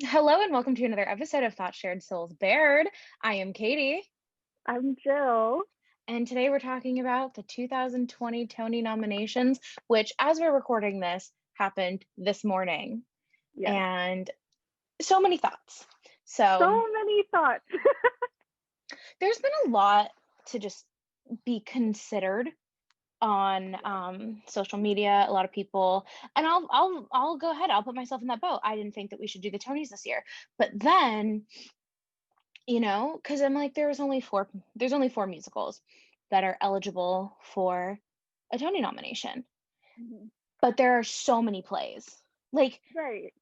Hello and welcome to another episode of Thoughts Shared Souls Bared. I am Katie, I'm Jill. and today we're talking about the 2020 Tony nominations, which, as we're recording this, happened this morning. Yes. And so many thoughts. So, So many thoughts. there's been a lot to just be considered on social media. A lot of people, and I'll go ahead. I'll put myself in that boat. I didn't think that we should do the Tonys this year, but then because I'm like, there's only four musicals that are eligible for a Tony nomination, Mhm. but there are so many plays. Like Right.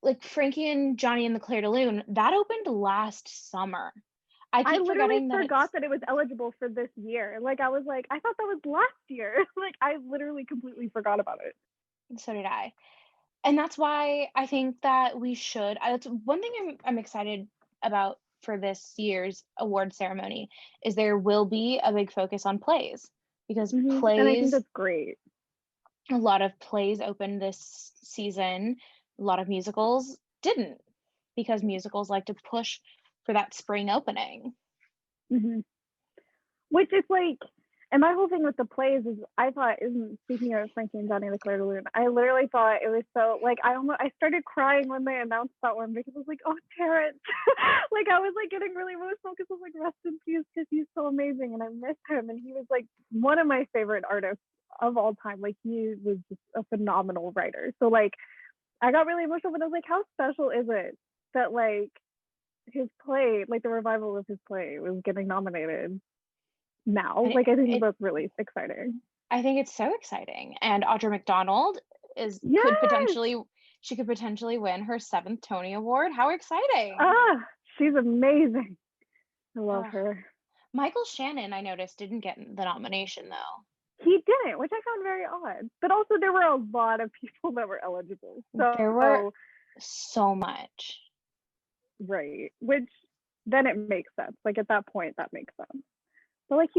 like Frankie and Johnny and the Clair de Lune, that opened last summer. I I keep literally forgetting that forgot it's that it was eligible for this year. Like, I was like, I thought that was last year. Like, I literally completely forgot about it. so did I. And that's why I think that we should. That's one thing I'm excited about for this year's award ceremony is there will be a big focus on plays because And I think plays that's great. a lot of plays opened this season. A lot of musicals didn't because musicals like to push for that spring opening. hmm Which is like, and my whole thing with the plays is, I thought, isn't speaking of Frankie and Johnny and the Clair de Lune, I literally thought it was so, like, I started crying when they announced that one because I was like, oh, Terrence. Like, I was like getting really emotional because I was like, rest in peace, because he's so amazing and I miss him. And he was like one of my favorite artists of all time. Like, he was just a phenomenal writer. So, like, I got really emotional, but I was like, how special is it that, like, his play, like the revival of his play, was getting nominated now. And Like, I think it that's really exciting. I think it's so exciting. And Audra McDonald is could Yes. potentially she could potentially win her seventh Tony Award. How exciting! Ah, she's amazing. I love Uh, her. Michael Shannon, I noticed, didn't get the nomination though. He didn't, which I found very odd. But also, there were a lot of people that were eligible. There were So, so much. right. Which then it makes sense. Like, at that point, that makes sense. But, like,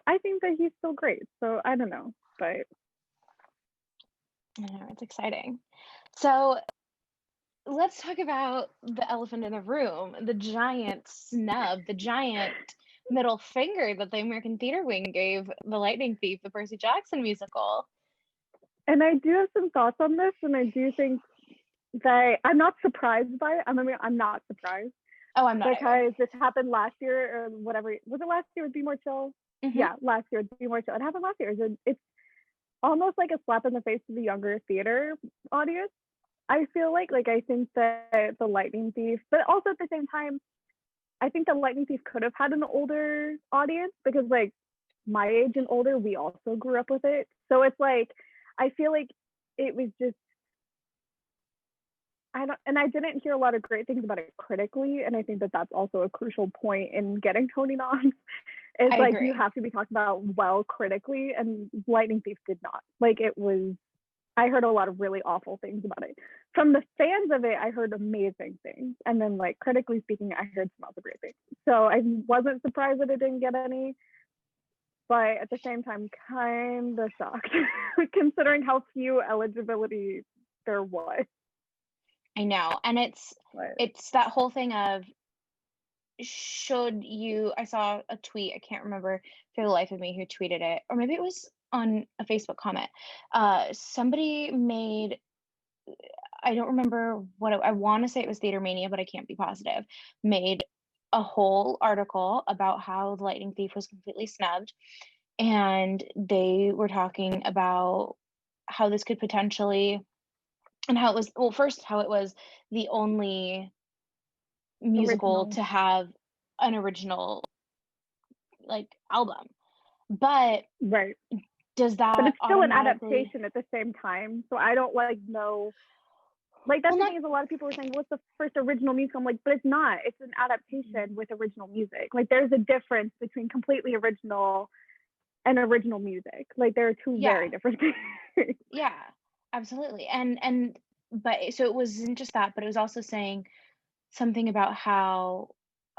I think that he's still great. So, I don't know. But, I know, it's exciting. So let's talk about the elephant in the room, the giant snub, the giant middle finger that the American Theater Wing gave The Lightning Thief, the Percy Jackson musical. and I do have some thoughts on this. And I do think that I'm not surprised by it. I mean, I'm not surprised Oh, I'm not either. because this happened last year or whatever. Was it last year with Be More Chill? Hmm. Yeah, last year with Be More Chill. It happened last year. It's almost like a slap in the face to the younger theater audience. I feel like I think that the Lightning Thief, but also at the same time, I think the Lightning Thief could have had an older audience because, like, my age and older, we also grew up with it. So it's like, I feel like it was just, I don't, and I didn't hear a lot of great things about it critically. And I think that that's also a crucial point in getting Tony noms. Is I like, you agree. have to be talked about well critically, and Lightning Thief did not. Like, it was, I heard a lot of really awful things about it. From the fans of it, I heard amazing things. And then, like, critically speaking, I heard some other great things. So I wasn't surprised that it didn't get any, but at the same time, kind of shocked considering how few eligibility there was. I know. And But it's that whole thing of should you I saw a tweet, I can't remember for the life of me who tweeted it, or maybe it was on a Facebook comment. Somebody made I don't remember I want to say it was Theater Mania, but I can't be positive. Made a whole article about how the Lightning Thief was completely snubbed, and they were talking about how this could potentially and how it was well first how it was the only musical original. to have an original like album. But Right. does But that it's still an automatically adaptation at the same time. So I don't like know. Like, well that's the not thing, is a lot of people were saying, what's the first original music? I'm like, but it's not. It's an adaptation with original music. Like, there's a difference between completely original and original music. Like, there are two very yeah, different things. yeah, absolutely. And but so it wasn't just that, but it was also saying something about how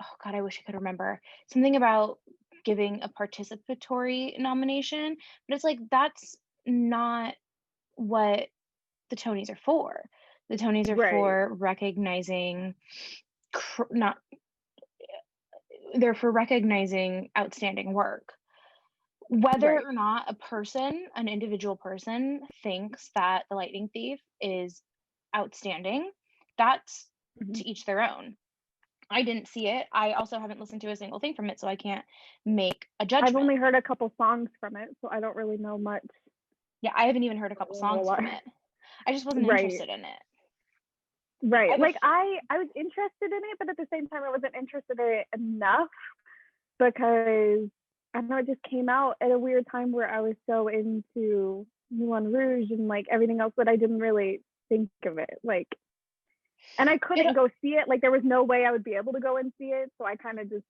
oh god, I wish I could remember. Something about giving a participatory nomination, but it's like that's not what the Tonys are for. The Tonys are Right. for recognizing not they're for recognizing outstanding work. Whether Right. or not a person, an individual person, thinks that The Lightning Thief is outstanding, that's Mhm. to each their own. I didn't see it. I also haven't listened to a single thing from it, so I can't make a I've judgment. only heard a couple songs from it, so I don't really know much. Yeah, I haven't even heard a A couple whole songs lot. from it. I just wasn't Right. interested in it. I Right. have a Like I was interested in it, but at the same time I wasn't interested in it enough because I don't know it just came out at a weird time where I was so into Moulin Rouge and like everything else that I didn't really think of it. Like and I couldn't it, go see it. Like there was no way I would be able to go and see it, so I kind of just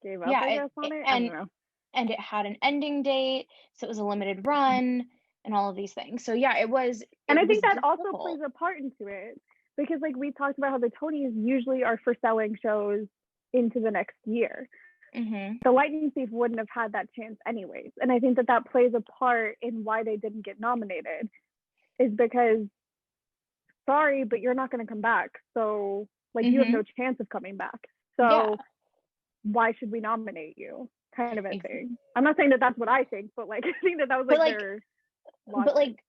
gave up, yeah, I guess, on it. I don't know. and it had an ending date, so it was a limited run and all of these things. So yeah, And it I think was that also plays difficult. a part into it because like we talked about how the Tonys usually are for selling shows into the next year. Mhm. The Lightning Thief wouldn't have had that chance anyways. And I think that that plays a part in why they didn't get nominated is because sorry, but you're not going to come back. So like you have Mhm. no chance of coming back. Yeah. So why should we nominate you? Kind of a Ex- thing. I'm not saying that that's what I think, but like I think that that was but like like their but logic. like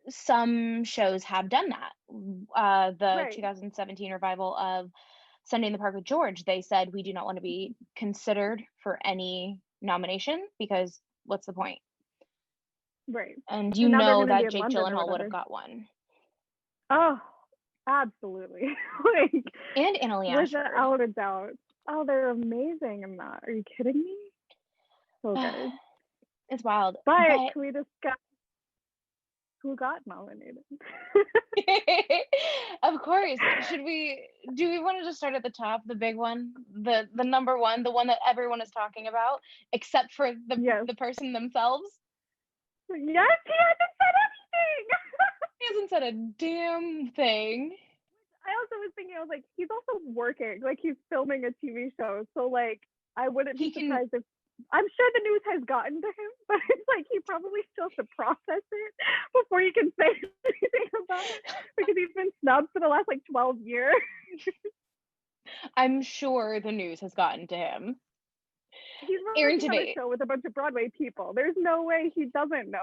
some shows have done that. The Right. 2017 revival of Sunday in the Park with George, they said we do not want to be considered for any nomination because what's the point? Right. And you And now they're know going to be that in Jake London or Gyllenhaal would have whatever. got one. Oh, absolutely. Like, And Annalie Ashford. without a doubt. Oh, they're amazing in that. Are you kidding me? So good. It's wild. But But can we discuss who got nominated? of course, do we want to just start at the top, the big one, the number one, the one that everyone is talking about, except for Yes. the person themselves? Yes, he hasn't said anything. He hasn't said a damn thing. I also was thinking, I was like, he's also working. Like, he's filming a TV show. So, like, I wouldn't be He can surprised if I'm sure the news has gotten to him, but it's like he probably still has to process it before he can say anything about it because he's been snubbed for the last like 12 years. I'm sure the news has gotten to him. He's Aaron working on a Tveit. show with a bunch of Broadway people. There's no way he doesn't know.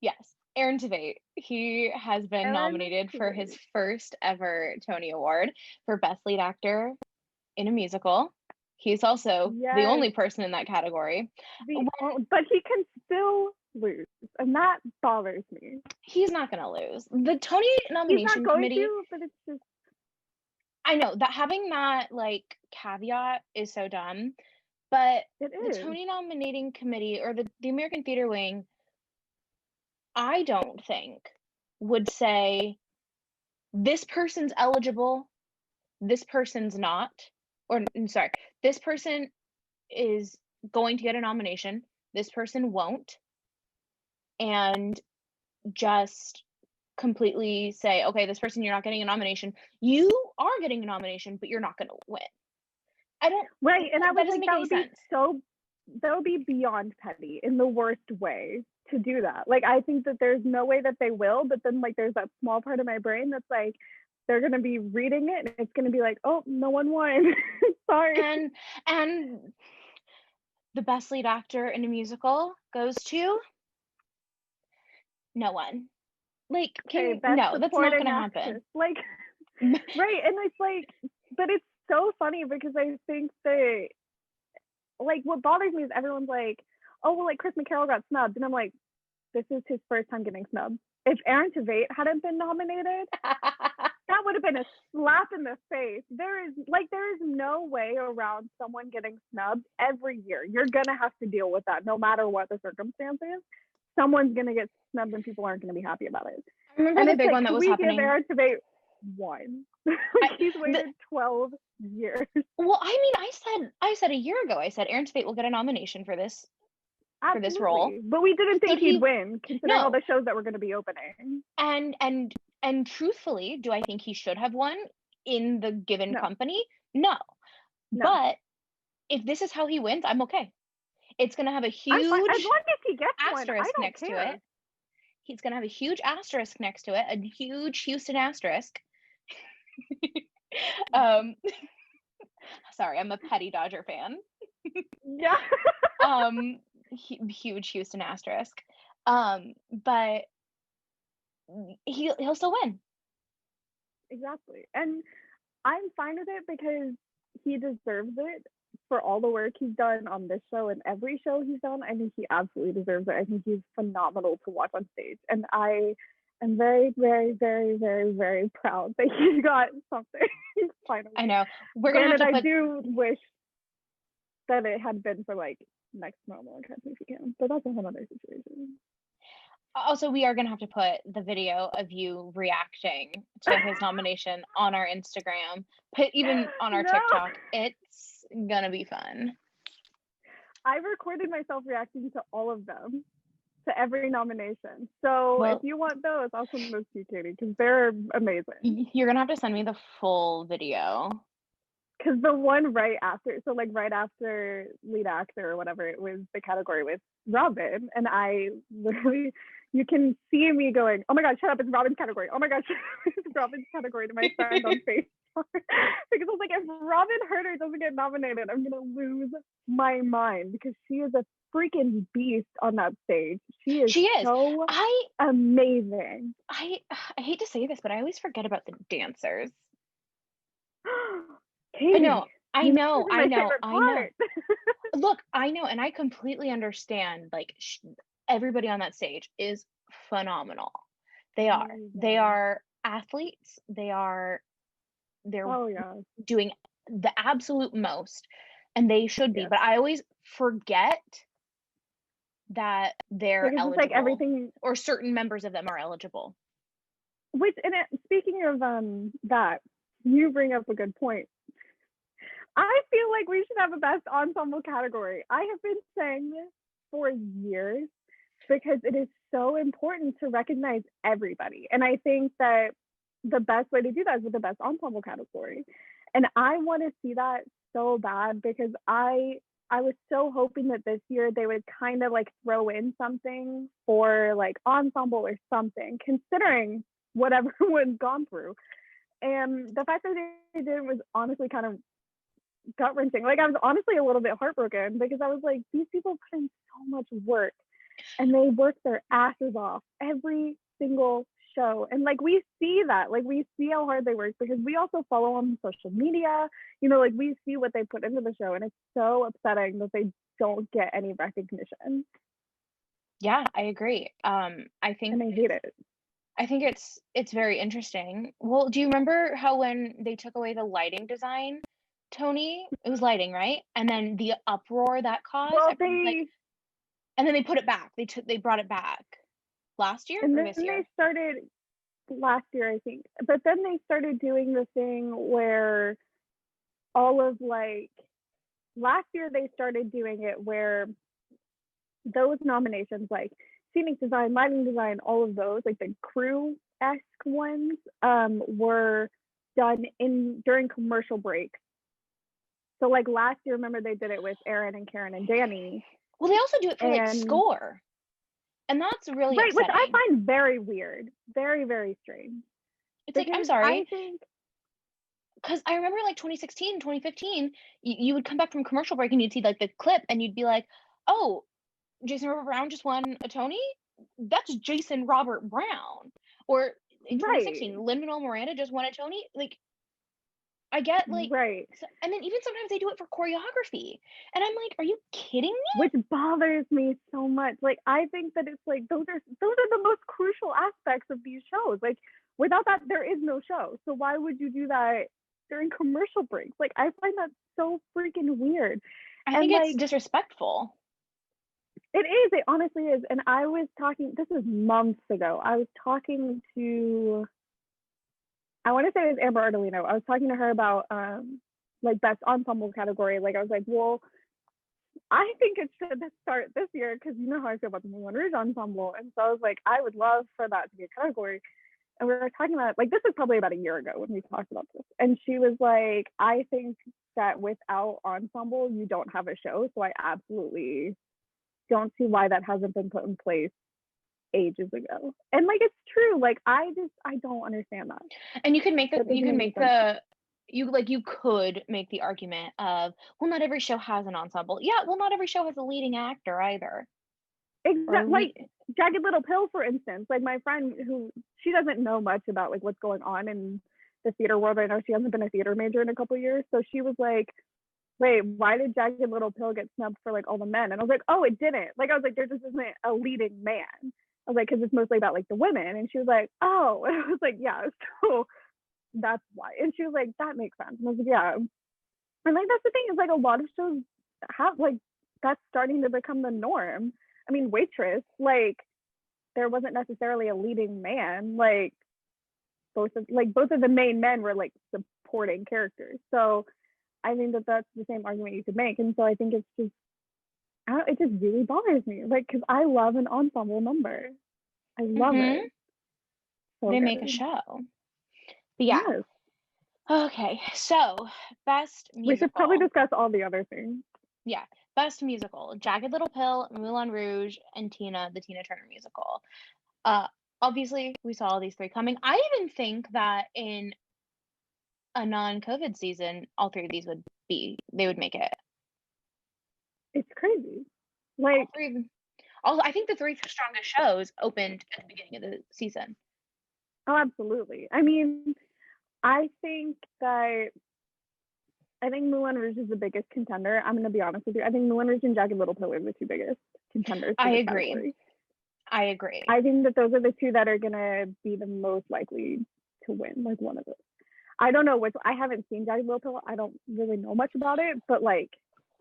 Yes, Aaron Tveit. He has been Aaron nominated for his Tveit. first ever Tony Award for Best Lead Actor in a Musical. He's also the Yes, only person in that category. but he can still lose, and that bothers me. He's not going to lose. The Tony He's not nomination going committee, to, but it's just I know that having that like caveat is so dumb, but it the is. Tony nominating committee or the American Theater Wing, I don't think would say this person's eligible, this person's not, or sorry, this person is going to get a nomination, this person won't, and just completely say, okay, this person, you're not getting a nomination. You are getting a nomination, but you're not going to win. I don't. Right, and I That was doesn't like, make any sense. that would be beyond petty in the worst way to do that. Like, I think that there's no way that they will, but then like there's that small part of my brain that's like, they're gonna be reading it and it's gonna be like, oh, no one won. Sorry. And the best lead actor in a musical goes to no one. Like, Okay, best no, that's not going supporting to actress. happen. Like, right, and it's like, but it's so funny because I think they like what bothers me is everyone's like, oh well, like Chris McCarroll got snubbed, and I'm like, this is his first time getting snubbed. If Aaron Tveit hadn't been nominated, that would have been a slap in the face. There is no way around someone getting snubbed every year. You're gonna have to deal with that, no matter what the circumstances. Someone's gonna get snubbed, and people aren't gonna be happy about it. I remember And the it's big like, one that can was we give happening. Aaron Tveit one? Like he's waited 12 years. Well, I mean, I said a year ago, I said Aaron Tveit will get a nomination for this role. Absolutely, but we didn't think Should he'd he? win, considering all No. the shows that were going to be opening. And truthfully, do I think he should have won in the given No, company? No. no. But if this is how he wins, I'm okay. It's going to have a I'm fine. As huge long as he gets one, I asterisk don't next to care. it. He's gonna have a huge asterisk next to it, a huge Houston asterisk. um, sorry, I'm a petty Dodger fan. Yeah. Huge Houston asterisk. But he'll still win. Exactly. And I'm fine with it because he deserves it for all the work he's done on this show and every show he's done. I think he absolutely deserves it. I think he's phenomenal to watch on stage. And I am very, very, very, very, very proud that he got something finally. I know. We're gonna have to I do wish that it had been for like next normal Academy if you can, but that's a whole other situation. Also, we are gonna have to put the video of you reacting to his nomination on our Instagram, put even on our TikTok. It's gonna be fun. I recorded myself reacting to all of them, to every nomination. So if you want those, I'll send those to you, Katie, because they're amazing. You're gonna have to send me the full video. Because the one right after, so like right after lead actor or whatever, it was the category with Robin, and I literally, you can see me going, oh my god, shut up, it's Robin's category. Oh my god, it's Robin's category to my friend on Facebook. Because I was like, if Robin Herder doesn't get nominated, I'm gonna lose my mind because she is a freaking beast on that stage. She is so amazing. I hate to say this, but I always forget about the dancers. Katie, I know. Look, I know, and I completely understand. Like, everybody on that stage is phenomenal. They are athletes. They're doing the absolute most, and they should be. But I always forget that they're eligible. Like everything, or certain members of them are eligible. Which, and speaking of that, you bring up a good point. I feel like we should have a best ensemble category. I have been saying this for years because it is so important to recognize everybody. And I think that the best way to do that is with the best ensemble category. And I want to see that so bad because I was so hoping that this year they would kind of like throw in something for like ensemble or something, considering what everyone's gone through. And the fact that they didn't was honestly kind of gut-wrenching. Like, I was honestly a little bit heartbroken because I was like, these people put in so much work and they work their asses off every single show. And like, we see that, like, we see how hard they work because we also follow on social media, you know, like we see what they put into the show, and it's so upsetting that they don't get any recognition. Yeah, I agree. I think, and I hate it. I think it's very interesting. Well, do you remember how when they took away the lighting design, Tony? It was lighting, right? And then the uproar that caused. Well, and then they put it back. They brought it back last year or this year? They started last year, I think. But then they started doing the thing where all of like last year they started doing it where those nominations like scenic design, lighting design, all of those, like the crew-esque ones, were done during commercial breaks. So like last year, remember they did it with Aaron and Karen and Danny. Well, they also do it for like score. And that's really upsetting. Which I find very weird. Very, very strange. It's like, I'm sorry. Because I remember like 2016, 2015, you would come back from commercial break and you'd see like the clip and you'd be like, oh, Jason Robert Brown just won a Tony? That's Jason Robert Brown. Or in 2016, Lin-Manuel Miranda just won a Tony? Like, I get like, and then even sometimes they do it for choreography. And I'm like, are you kidding me? Which bothers me so much. Like, I think that it's like, those are the most crucial aspects of these shows. Like, without that, there is no show. So why would you do that during commercial breaks? Like, I find that so freaking weird. I think it's disrespectful. It is. It honestly is. And I was talking, this was months ago. I was talking to, I want to say it was Amber Ardolino. I was talking to her about like best ensemble category. Like, I was like, well, I think it should start this year because you know how I feel about the Moulin Rouge ensemble. And so I was like, I would love for that to be a category. And we were talking about, like, this was probably about a year ago when we talked about this. And she was like, I think that without ensemble, you don't have a show. So I absolutely don't see why that hasn't been put in place ages ago. And like it's true. Like I don't understand that. And you could make That doesn't make any sense. you could make the argument of, well, not every show has an ensemble. Yeah, well, not every show has a leading actor either. Exactly. Like Jagged Little Pill, for instance. Like my friend who she doesn't know much about like what's going on in the theater world right now. She hasn't been a theater major in a couple of years. So she was like, wait, why did Jagged Little Pill get snubbed for like all the men? And I was like, oh, it didn't. Like I was like, there just isn't a leading man. I was like, because it's mostly about like the women. And she was like, oh. And I was like, yeah, so that's why. And she was like, that makes sense. And I was like, yeah. And like that's the thing is like a lot of shows have like that's starting to become the norm. I mean, Waitress, like there wasn't necessarily a leading man. Like both of the main men were like supporting characters. So I think that that's the same argument you could make. And so I think it's just it just really bothers me. Like because I love an ensemble number. I love it. So they make a show. But yeah. Yes. Okay, so best musical. We should probably discuss all the other things. Yeah, best musical: Jagged Little Pill, Moulin Rouge, and Tina, the Tina Turner musical. Obviously, we saw all these three coming. I even think that in a non-COVID season, all three of these would make it. It's crazy. Like, also, I think the three strongest shows opened at the beginning of the season. Oh, absolutely. I mean, I think Moulin Rouge is the biggest contender. I'm going to be honest with you. I think Moulin Rouge and Jagged Little Pill are the two biggest contenders. I agree. I think that those are the two that are going to be the most likely to win, like one of those. I don't know I haven't seen Jagged Little Pill. I don't really know much about it, but like,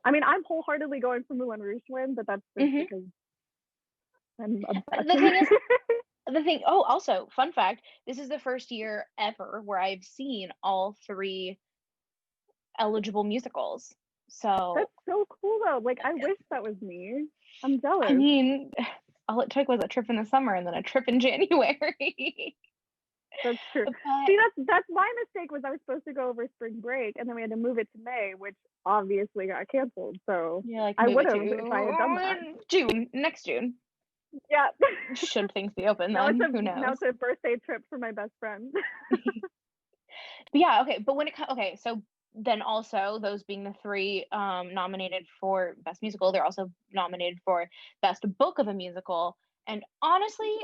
I mean, I'm wholeheartedly going for Moulin Rouge to win, but that's just because I'm obsessed. Also, fun fact, this is the first year ever where I've seen all three eligible musicals. So that's so cool though. Like I wish that was me. I'm jealous. I mean, all it took was a trip in the summer and then a trip in January. That's true. See, that's my mistake. Was I was supposed to go over spring break and then we had to move it to May, which obviously got canceled. So I would have if I had done that. Next June. Yeah. Should things be open then? Who knows? Now it's a birthday trip for my best friend. But yeah, okay. But when so then also those being the three nominated for best musical, they're also nominated for best book of a musical. And honestly,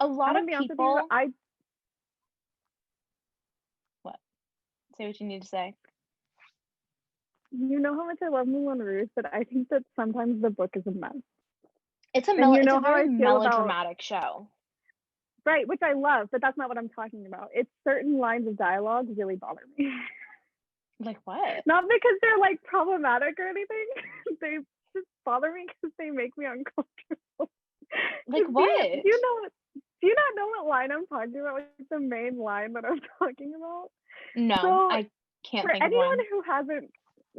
a lot of people. What? Say what you need to say. You know how much I love Moulin Rouge, but I think that sometimes the book is a mess. It's a very melodramatic show. Right, which I love, but that's not what I'm talking about. It's certain lines of dialogue really bother me. Like what? Not because they're like problematic or anything. They just bother me because they make me uncomfortable. Like what? Do you not know what line I'm talking about? Like the main line that I'm talking about? No, so, I can't think of one.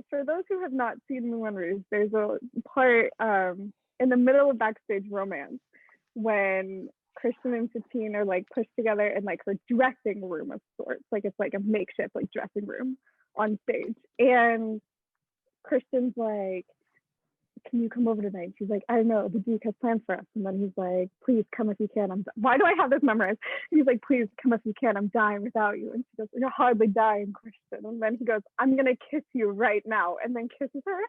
For those who have not seen Moulin Rouge, there's a part in the middle of Backstage Romance when Kristen and Satine are like pushed together in like her dressing room of sorts. Like it's like a makeshift like dressing room on stage. And Kristen's like, can you come over tonight? She's like, I don't know, the Duke has plans for us. And then he's like, please come if you can. Why do I have this memorized? He's like, please come if you can. I'm dying without you. And she goes, you're hardly dying, Kristen. And then he goes, I'm going to kiss you right now. And then kisses her.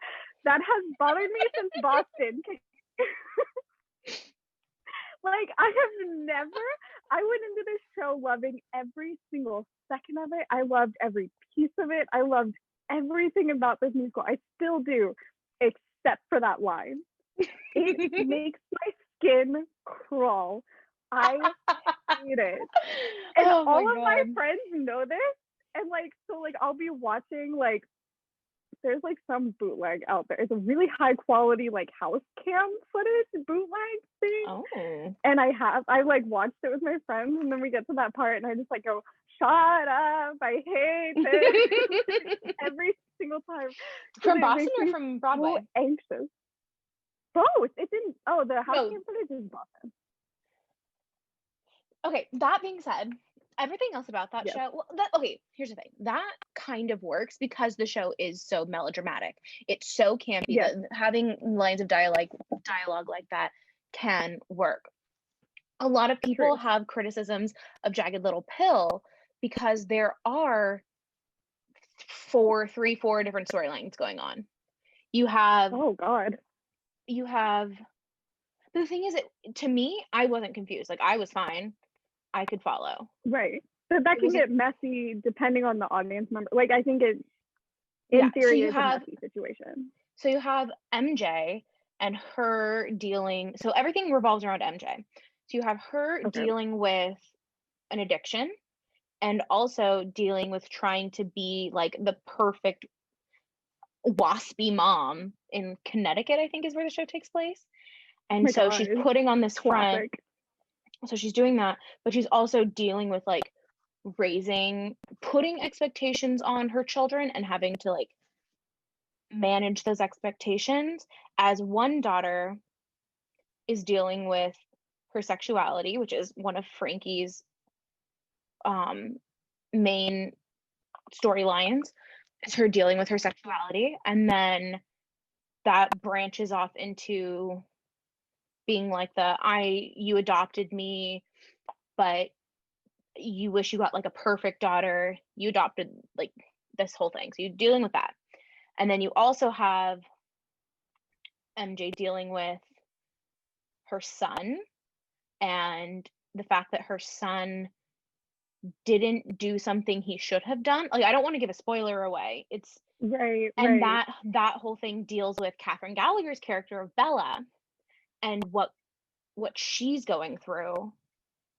That has bothered me since Boston. Like, I went into this show loving every single second of it. I loved every piece of it. I loved everything about this musical. I still do, except for that line. It makes my skin crawl. I hate it. And all of my friends know this. And like, so like, I'll be watching like, there's like some bootleg out there. It's a really high quality like house cam footage bootleg thing. Oh. And I like watched it with my friends, and then we get to that part and I just like go, shut up, I hate it. Every single time. From Boston or from Broadway? So anxious. Both. It didn't the house cam footage is Boston. Okay, that being said, everything else about that Yes. show, well, okay, here's the thing. That kind of works because the show is so melodramatic. It's so campy Yes. that having lines of dialogue like that can work. A lot of people True. have criticisms of Jagged Little Pill because there are four different storylines going on. You have Oh God. you have but the thing is, to me, I wasn't confused. Like, I was fine. I could follow. Right. But that It can wasn't get messy depending on the audience member. Like I think it Yeah, in theory is a messy situation. so you have MJ and her dealing, so everything revolves around MJ. So you have her Okay. dealing with an addiction and also dealing with trying to be like the perfect waspy mom in Connecticut, I think is where the show takes place. Oh And my so she's God. putting on this front. Classic. So she's doing that, but she's also dealing with like putting expectations on her children and having to like manage those expectations, as one daughter is dealing with her sexuality, which is one of Frankie's um, main storylines, is her dealing with her sexuality. And then that branches off into being like you adopted me, but you wish you got like a perfect daughter. You adopted like this whole thing. So you're dealing with that. And then you also have MJ dealing with her son and the fact that her son didn't do something he should have done. Like, I don't want to give a spoiler away. Right. And Right. that whole thing deals with Catherine Gallagher's character of Bella and what she's going through.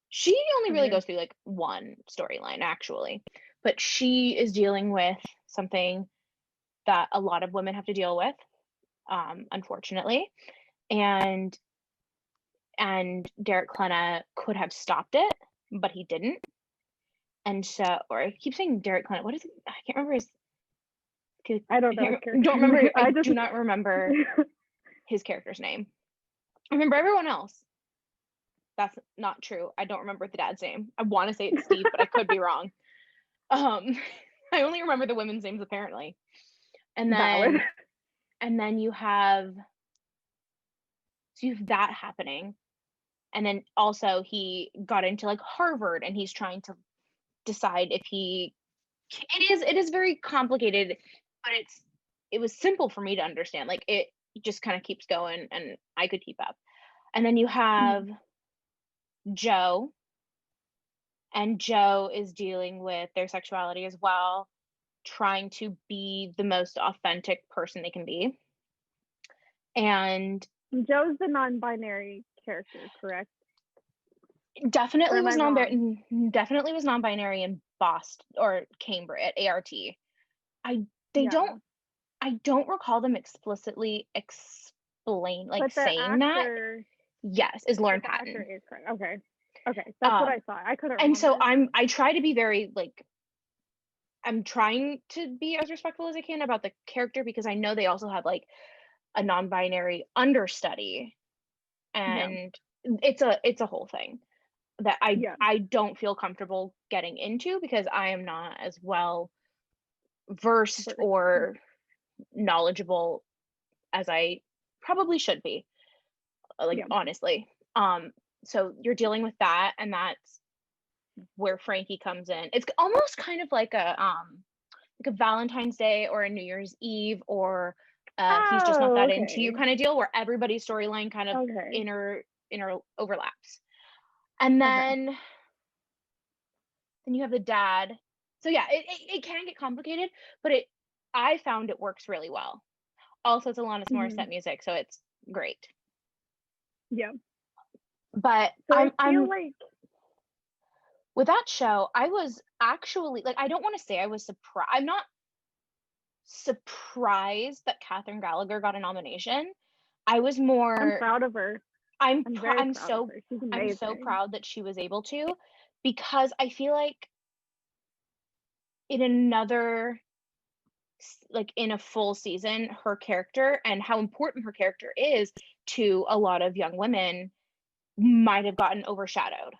She only really Okay. goes through like one storyline actually, but she is dealing with something that a lot of women have to deal with, unfortunately. And Derek Klena could have stopped it, but he didn't. And so, or I keep saying Derek Klena. What is it? I can't remember his. I don't know his Don't remember. character. I do not remember his character's name. I remember everyone else. That's not true. I don't remember the dad's name. I want to say it's Steve, but I could be wrong. I only remember the women's names apparently. And Valid. then you have that happening. And then also he got into like Harvard and he's trying to decide if it is very complicated, but it was simple for me to understand. Like it just kind of keeps going and I could keep up. And then you have Joe, and Joe is dealing with their sexuality as well, trying to be the most authentic person they can be. And Joe's the non-binary character, correct? definitely was non-binary in Boston or Cambridge at ART. I don't recall them explicitly explain like saying actor, that. Yes, is Lauren the Patton. actor is correct. Okay, that's what I thought. I couldn't remember. And so I try to be very like, I'm trying to be as respectful as I can about the character because I know they also have like a non-binary understudy, and it's a whole thing that I don't feel comfortable getting into because I am not as well versed or knowledgeable as I probably should be, like honestly. So you're dealing with that, and that's where Frankie comes in. It's almost kind of like a Valentine's Day or a New Year's Eve or he's just not that into you kind of deal, where everybody's storyline kind of inner overlaps. And then you have the dad. So yeah, it can get complicated, but I found it works really well. Also, it's Alanis Morissette music, so it's great. Yeah. But so I feel like with that show, I was actually like, I don't want to say I was surprised. I'm not surprised that Catherine Gallagher got a nomination. I was more. I'm proud of her. I'm so proud that she was able to, because I feel like in another, like in a full season, her character and how important her character is to a lot of young women might have gotten overshadowed.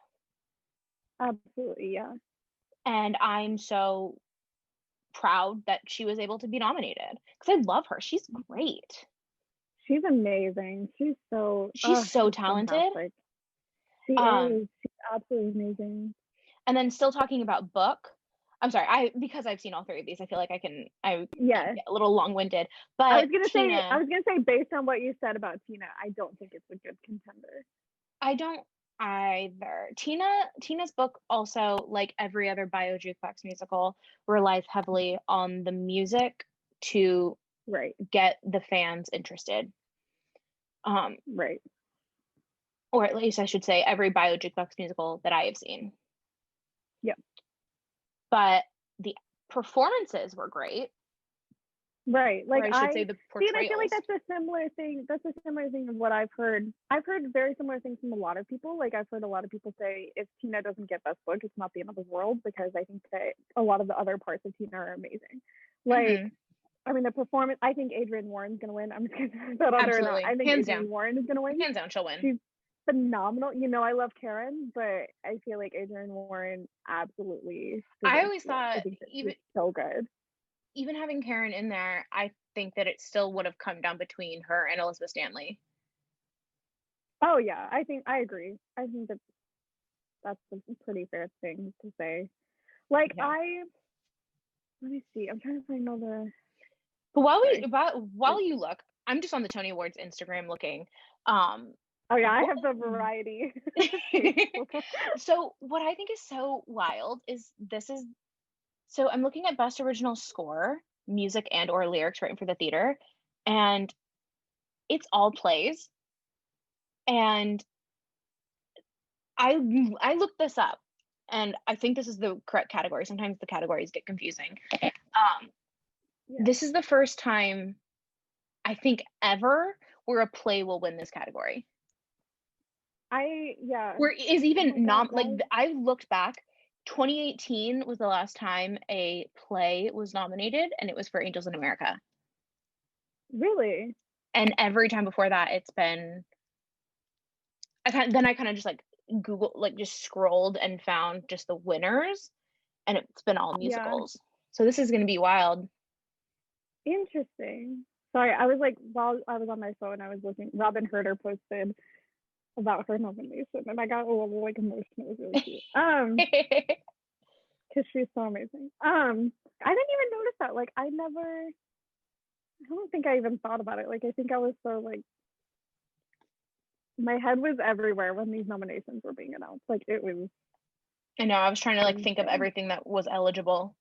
Absolutely, yeah. And I'm so proud that she was able to be nominated because I love her. She's great. She's amazing. She's so She's talented. fantastic. She Um, is. She's absolutely amazing. and then still talking about book. I'm sorry, because I've seen all three of these, I feel like I can Yeah. get a little long-winded. I But was gonna say, Tina, based on what you said about Tina, I don't think it's a good contender. I don't either. Tina's book also, like every other Bio Jukebox musical, relies heavily on the music to Right, get the fans interested. Um, right. or at least I should say every Bio Jukebox musical that I have seen. Yep. But the performances were great, Right. or Like I should say I the see, and I feel like portrayals. that's a similar thing. That's a similar thing of what I've heard. I've heard very similar things from a lot of people. Like I've heard a lot of people say if Tina doesn't get Best Book, it's not the end of the world because I think that a lot of the other parts of Tina are amazing. Like, Mm-hmm. I mean, the performance. I think Adrienne Warren's gonna win. I'm just gonna put that out there or not. Absolutely, I think hands Adrienne down, Warren is gonna win. hands down, she'll win. She's phenomenal. You know, I love Karen, but I feel like Adrienne Warren absolutely I deserves always to win. I thought think that she's even so good. even having Karen in there, I think that it still would have come down between her and Elizabeth Stanley. Oh yeah, I think I agree. I think that that's a pretty fair thing to say. Like Yeah. let me see. I'm trying to find all the. But Sorry. while you look, I'm just on the Tony Awards Instagram looking. Oh yeah, I What, have the variety. so what I think is so wild is so I'm looking at Best Original Score, music and or lyrics written for the theater, and it's all plays. And I looked this up, and I think this is the correct category. Sometimes the categories get confusing. Yeah. This is the first time I think ever where a play will win this category. Yeah. Where is Oh my even God, like guys. I looked back, 2018 was the last time a play was nominated, and it was for Angels in America. Really? And every time before that, it's been I kind of just like Google like just scrolled and found just the winners, and it's been all Yeah. musicals. So this is going to be wild. Interesting. Sorry, I was like while I was on my phone, I was looking. Robin Herder posted about her nomination, and I got a little like emotional. It was really cute. Because she's so amazing. I didn't even notice that. Like, I don't think I even thought about it. Like, I think I was so like, my head was everywhere when these nominations were being announced. Like, it was I know, I was trying to like think of insane. everything that was eligible.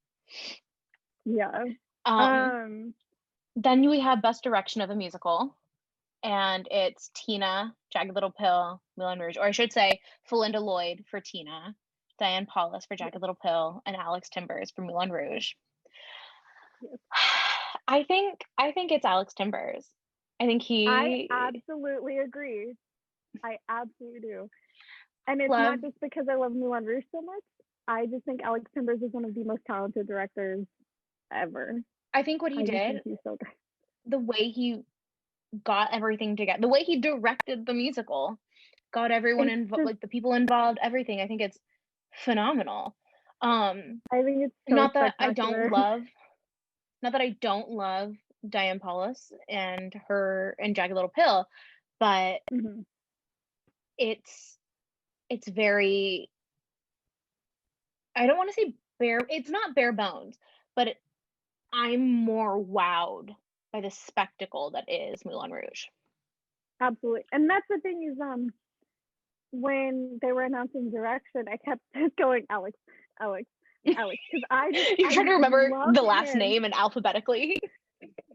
Yeah. Um, Um. then we have Best Direction of a Musical, and it's Tina, Jagged Little Pill, Moulin Rouge, or I should say Felinda Lloyd for Tina, Diane Paulus for Jagged Little Pill, and Alex Timbers for Moulin Rouge. Yes. I think it's Alex Timbers. I think I he absolutely agree. I absolutely do. And it's love. not just because I love Moulin Rouge so much. I just think Alex Timbers is one of the most talented directors ever. I think what he I just did, think he's so good. the way he got everything together, the way he directed the musical, got everyone It's involved, just, like the people involved, everything. I think it's phenomenal. I think it's so Not that I don't spectacular. love, not that I don't love Diane Paulus and her and Jagged Little Pill, but Mm-hmm. it's very, I don't want to say bare, it's not bare bones, but I'm more wowed by the spectacle that is Moulin Rouge. Absolutely. And that's the thing is, when they were announcing direction, I kept going, Alex, Alex, Alex, because You're I trying to remember love the last him. name and alphabetically.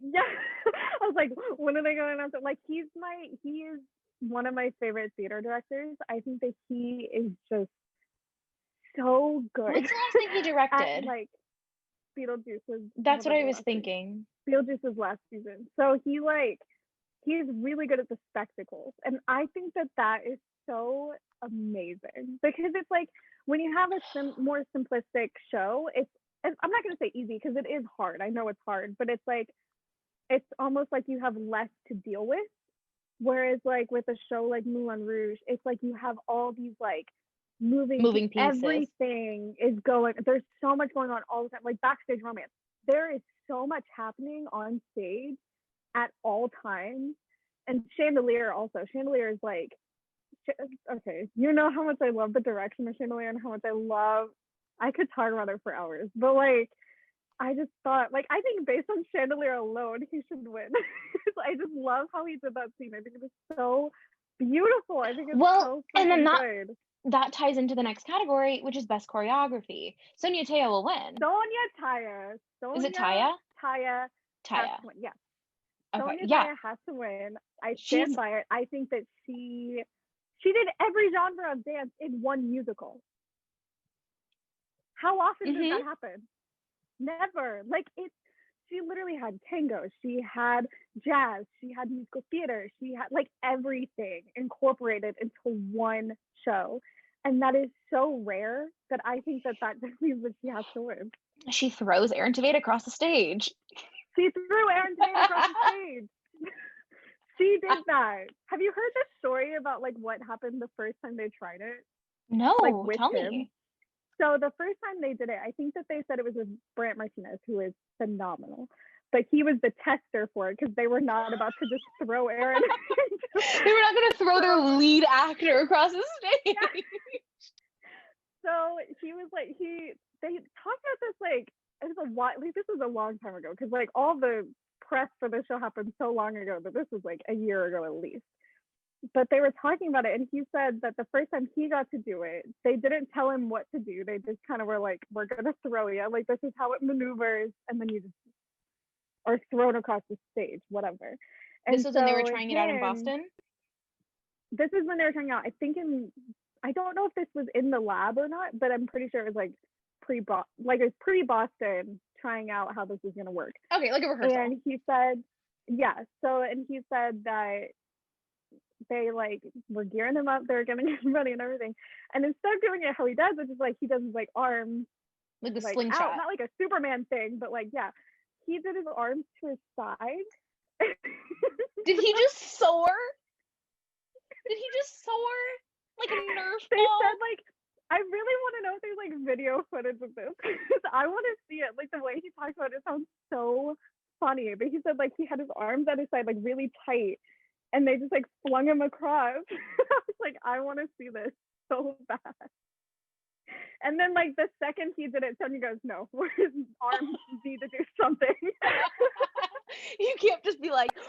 Yeah, I was like, when are they going to announce it? Like, he is one of my favorite theater directors. I think that he is just so good. What's the last thing he directed? At, like, Beetlejuice's. That's what I was thinking. Beetlejuice's last season. So he's really good at the spectacles, and I think that is so amazing because it's like when you have a more simplistic show, I'm not going to say easy because it is hard. I know it's hard, but it's like it's almost like you have less to deal with. Whereas like with a show like Moulin Rouge, it's like you have all these like moving pieces. Everything is going. There's so much going on all the time. Like backstage romance, there is so much happening on stage at all times. And Chandelier also. Chandelier is like, okay, you know how much I love the direction of Chandelier and how much I could talk about it for hours, but like, I just thought, like, I think based on Chandelier alone, he should win. I just love how he did that scene. I think it was so beautiful. I think it's so and then good. That ties into the next category, which is best choreography. Sonya Taya will win. Is it Taya? Taya. Taya. Yes. Okay. Sonya Taya has to win. I stand by it. I think that she did every genre of dance in one musical. How often does that happen? Never. Like, she literally had tango, she had jazz, she had musical theater, she had like everything incorporated into one show. And that is so rare that I think that just means that she has to win. She throws Aaron Tveit across the stage. She threw Aaron Tveit across the stage. She did that. Have you heard the story about like what happened the first time they tried it? No, like, with tell him? me. So the first time they did it, I think that they said it was with Brant Martinez, who is phenomenal. But he was the tester for it because they were not about to just throw Aaron. They were not going to throw their lead actor across the stage. Yeah. So he was like, they talked about this like, it was a while, like this was a long time ago because like all the press for the show happened so long ago that this was like a year ago at least. But they were talking about it, and he said that the first time he got to do it, they didn't tell him what to do. They just kind of were like, we're going to throw you. Like, this is how it maneuvers, and then you just are thrown across the stage, whatever. And this was when they were trying it out in Boston? This is when they were trying it out. I don't know if this was in the lab or not, but I'm pretty sure it was like pre-Boston trying out how this was going to work. Okay, like a rehearsal. And he said, yeah. So, and he said that they like were gearing him up, they're getting him ready and everything, and instead of doing it how he does, which is like he does his like arms like the like slingshot out, not like a Superman thing, but like he did his arms to his side. Did he just soar like a Nerf they ball? said like, I really want to know if there's like video footage of this because I want to see it. Like the way he talks about it sounds so funny, but he said like he had his arms at his side like really tight, and they just like flung him across. I was like, I want to see this so bad. And then like the second he did it, Sonya goes, no, his arms need to do something. You can't just be like, like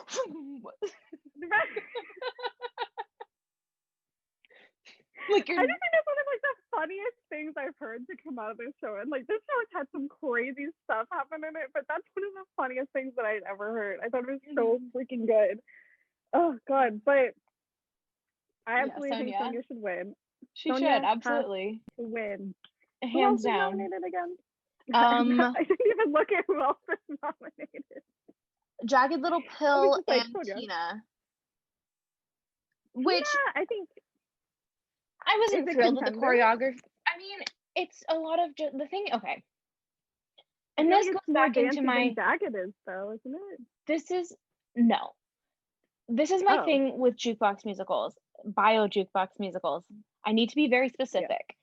I just think that's one of like the funniest things I've heard to come out of this show. And like this show has had some crazy stuff happen in it, but that's one of the funniest things that I'd ever heard. I thought it was so freaking good. Oh God, but I absolutely think Sonya should win. She Sonya should absolutely to win. Hands down. Nominated again? I didn't even look at who else is nominated. Jagged Little Pill and Tina. Which I think I wasn't thrilled with the choreography. I mean, it's a lot of the thing. Okay, and this goes back into my Jagged is though, isn't it? This is my thing with jukebox musicals, bio jukebox musicals. I need to be very specific.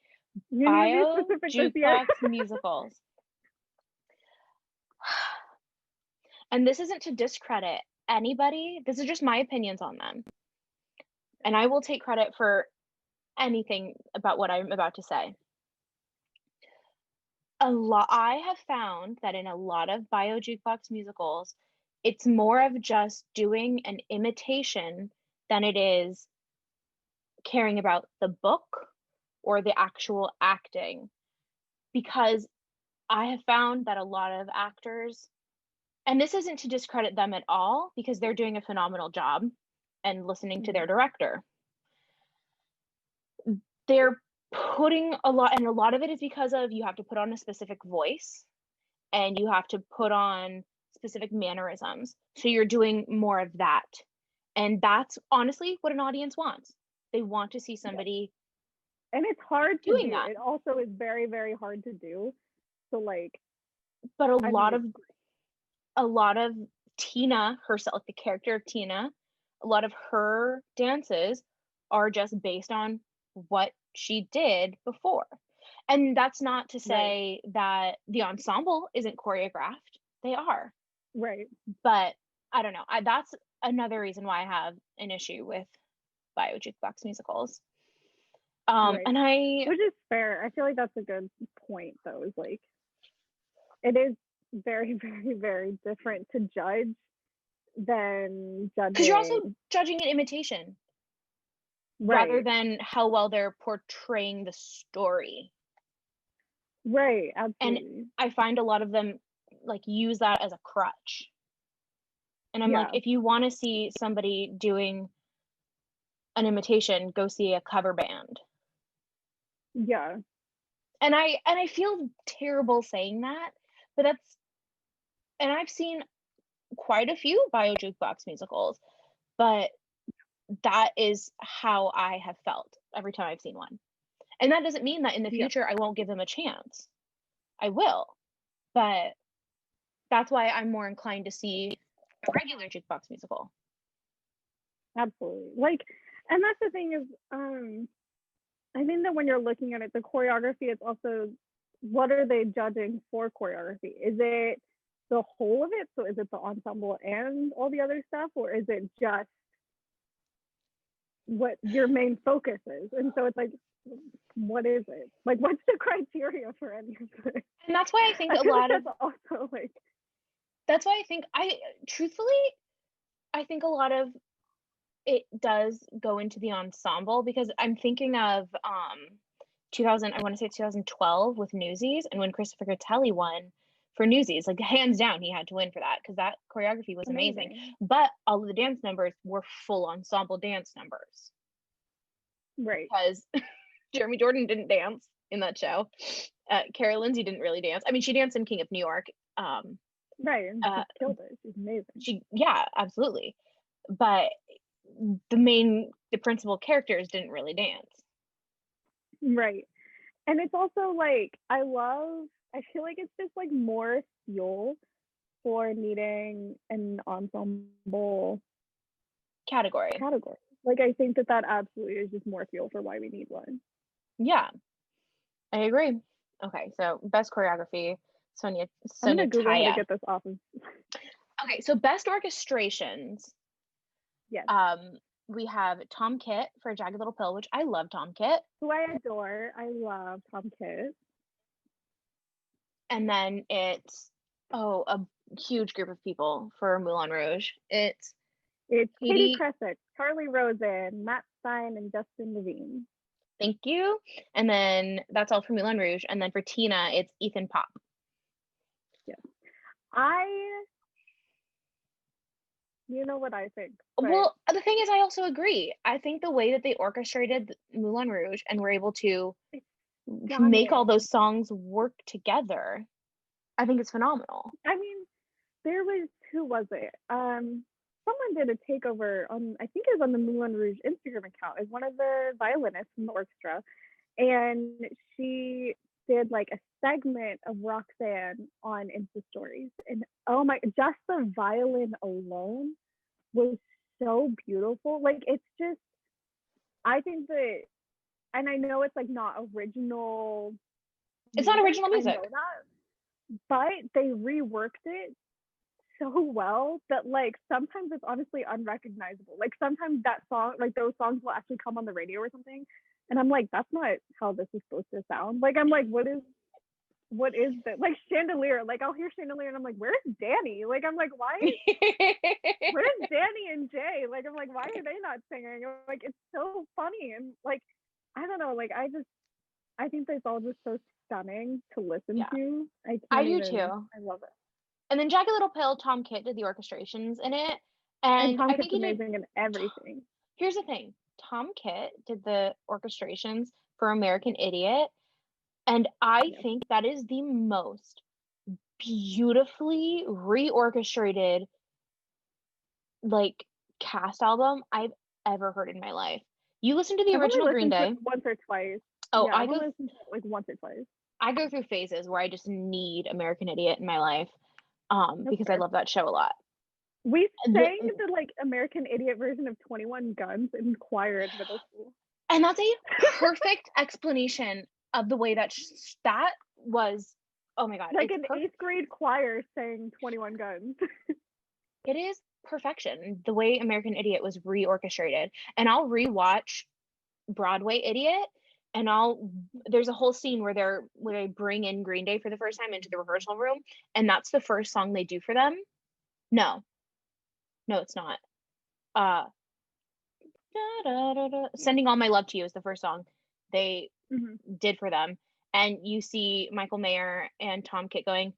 Yeah. Bio jukebox musicals. And this isn't to discredit anybody. This is just my opinions on them. And I will take credit for anything about what I'm about to say. I have found that in a lot of bio jukebox musicals, it's more of just doing an imitation than it is caring about the book or the actual acting. Because I have found that a lot of actors, and this isn't to discredit them at all, because they're doing a phenomenal job and listening to their director. They're putting a lot, and a lot of it is because of you have to put on a specific voice and you have to put on specific mannerisms. So you're doing more of that. And that's honestly what an audience wants. They want to see somebody. And it's hard to do. That. It also is very, very hard to do. So like, but a lot of Tina herself, the character of Tina, a lot of her dances are just based on what she did before. And that's not to Right. say that the ensemble isn't choreographed. They are. Right. But I don't know. That's another reason why I have an issue with bio jukebox musicals. Right. And I Which is fair. I feel like that's a good point though, is like it is very, very, very different to judge than because you're also judging. judging an imitation rather Right. than how well they're portraying the story. Right. And Absolutely. I find a lot of them like use that as a crutch. And I'm like, Yeah. if you want to see somebody doing an imitation, go see a cover band. Yeah. And I feel terrible saying that, but and I've seen quite a few bio jukebox musicals, but that is how I have felt every time I've seen one. And that doesn't mean that in the Yeah. future I won't give them a chance. I will. But that's why I'm more inclined to see a regular jukebox musical. Absolutely. Like, and that's the thing is, I think that when you're looking at it, the choreography is also what are they judging for choreography? Is it the whole of it? So is it the ensemble and all the other stuff, or is it just what your main focus is? And so it's like, what is it? Like, what's the criteria for any of it? And that's why I think I a feel like lot of that's also like, that's why I think I truthfully I think a lot of it does go into the ensemble because I'm thinking of 2000 I want to say 2012 with Newsies and when Christopher Gattelli won for Newsies, like hands down he had to win for that because that choreography was amazing. amazing. But all of the dance numbers were full ensemble dance numbers Right. because Jeremy Jordan didn't dance in that show. Cara Lindsay didn't really dance. I mean, she danced in King of New York. Right. And Uh, she killed it. She's amazing. yeah, absolutely. But the principal characters didn't really dance. Right. And it's also like, I feel like it's just like more fuel for needing an ensemble Category. category. Like, I think that absolutely is just more fuel for why we need one. Yeah, I agree. Okay, so best choreography, I'm gonna Sonia Google how to Taya. get this off of. Okay, so best orchestrations. Yes, We have Tom Kitt for Jagged Little Pill, which I love Tom Kitt. who I adore. I love Tom Kitt. And then it's a huge group of people for Moulin Rouge. It's It's Katie Katie, Kresek, Charlie Rosen, Matt Stein, and Justin Levine. thank you. And then that's all for Moulin Rouge. And then for Tina, it's Ethan Pop. Yes, you know what I think. Well, the thing is, I also agree. I think the way that they orchestrated Moulin Rouge and were able to make all those songs work together, I think it's phenomenal. I mean, who was it? Someone did a takeover on, I think it was on the Moulin Rouge Instagram account, as one of the violinists in the orchestra, and she did like a segment of Roxanne on Insta stories, and oh my, just the violin alone was so beautiful. Like, it's just, I think that, and I know it's like not original. It's not original music. I know that, but they reworked it so well that like sometimes it's honestly unrecognizable. Like sometimes that song, like those songs will actually come on the radio or something, and I'm like, that's not how this is supposed to sound. Like, I'm like, what is that? Like Chandelier, like I'll hear Chandelier and I'm like, where's Danny? Like, I'm like, why? Where's Danny and Jay? Like, I'm like, why are they not singing? Like, it's so funny, and like, I don't know, like I think that's all just so stunning to listen to. I do too. I love it. And then Jagged Little Pill, Tom Kitt did the orchestrations in it. And And Tom I Kitt's think he did. amazing in everything. Here's the thing Tom Kitt did the orchestrations for American Idiot. And I think that is the most beautifully reorchestrated like cast album I've ever heard in my life. You listen to the original Green Day once or twice. Oh, yeah, I've only listened to it like once or twice. I go through phases where I just need American Idiot in my life because fair. I love that show a lot. We sang the like American Idiot version of 21 Guns in choir in middle school. And that's a perfect explanation of the way that that was. Oh my god, Like it's an perfect. eighth grade choir saying 21 Guns. It is perfection the way American Idiot was reorchestrated. And I'll rewatch Broadway Idiot, and there's a whole scene where they bring in Green Day for the first time into the rehearsal room, and that's the first song they do for them. No, no, it's not. Uh, Sending All My Love to You is the first song they did for them, and you see Michael Mayer and Tom Kitt going,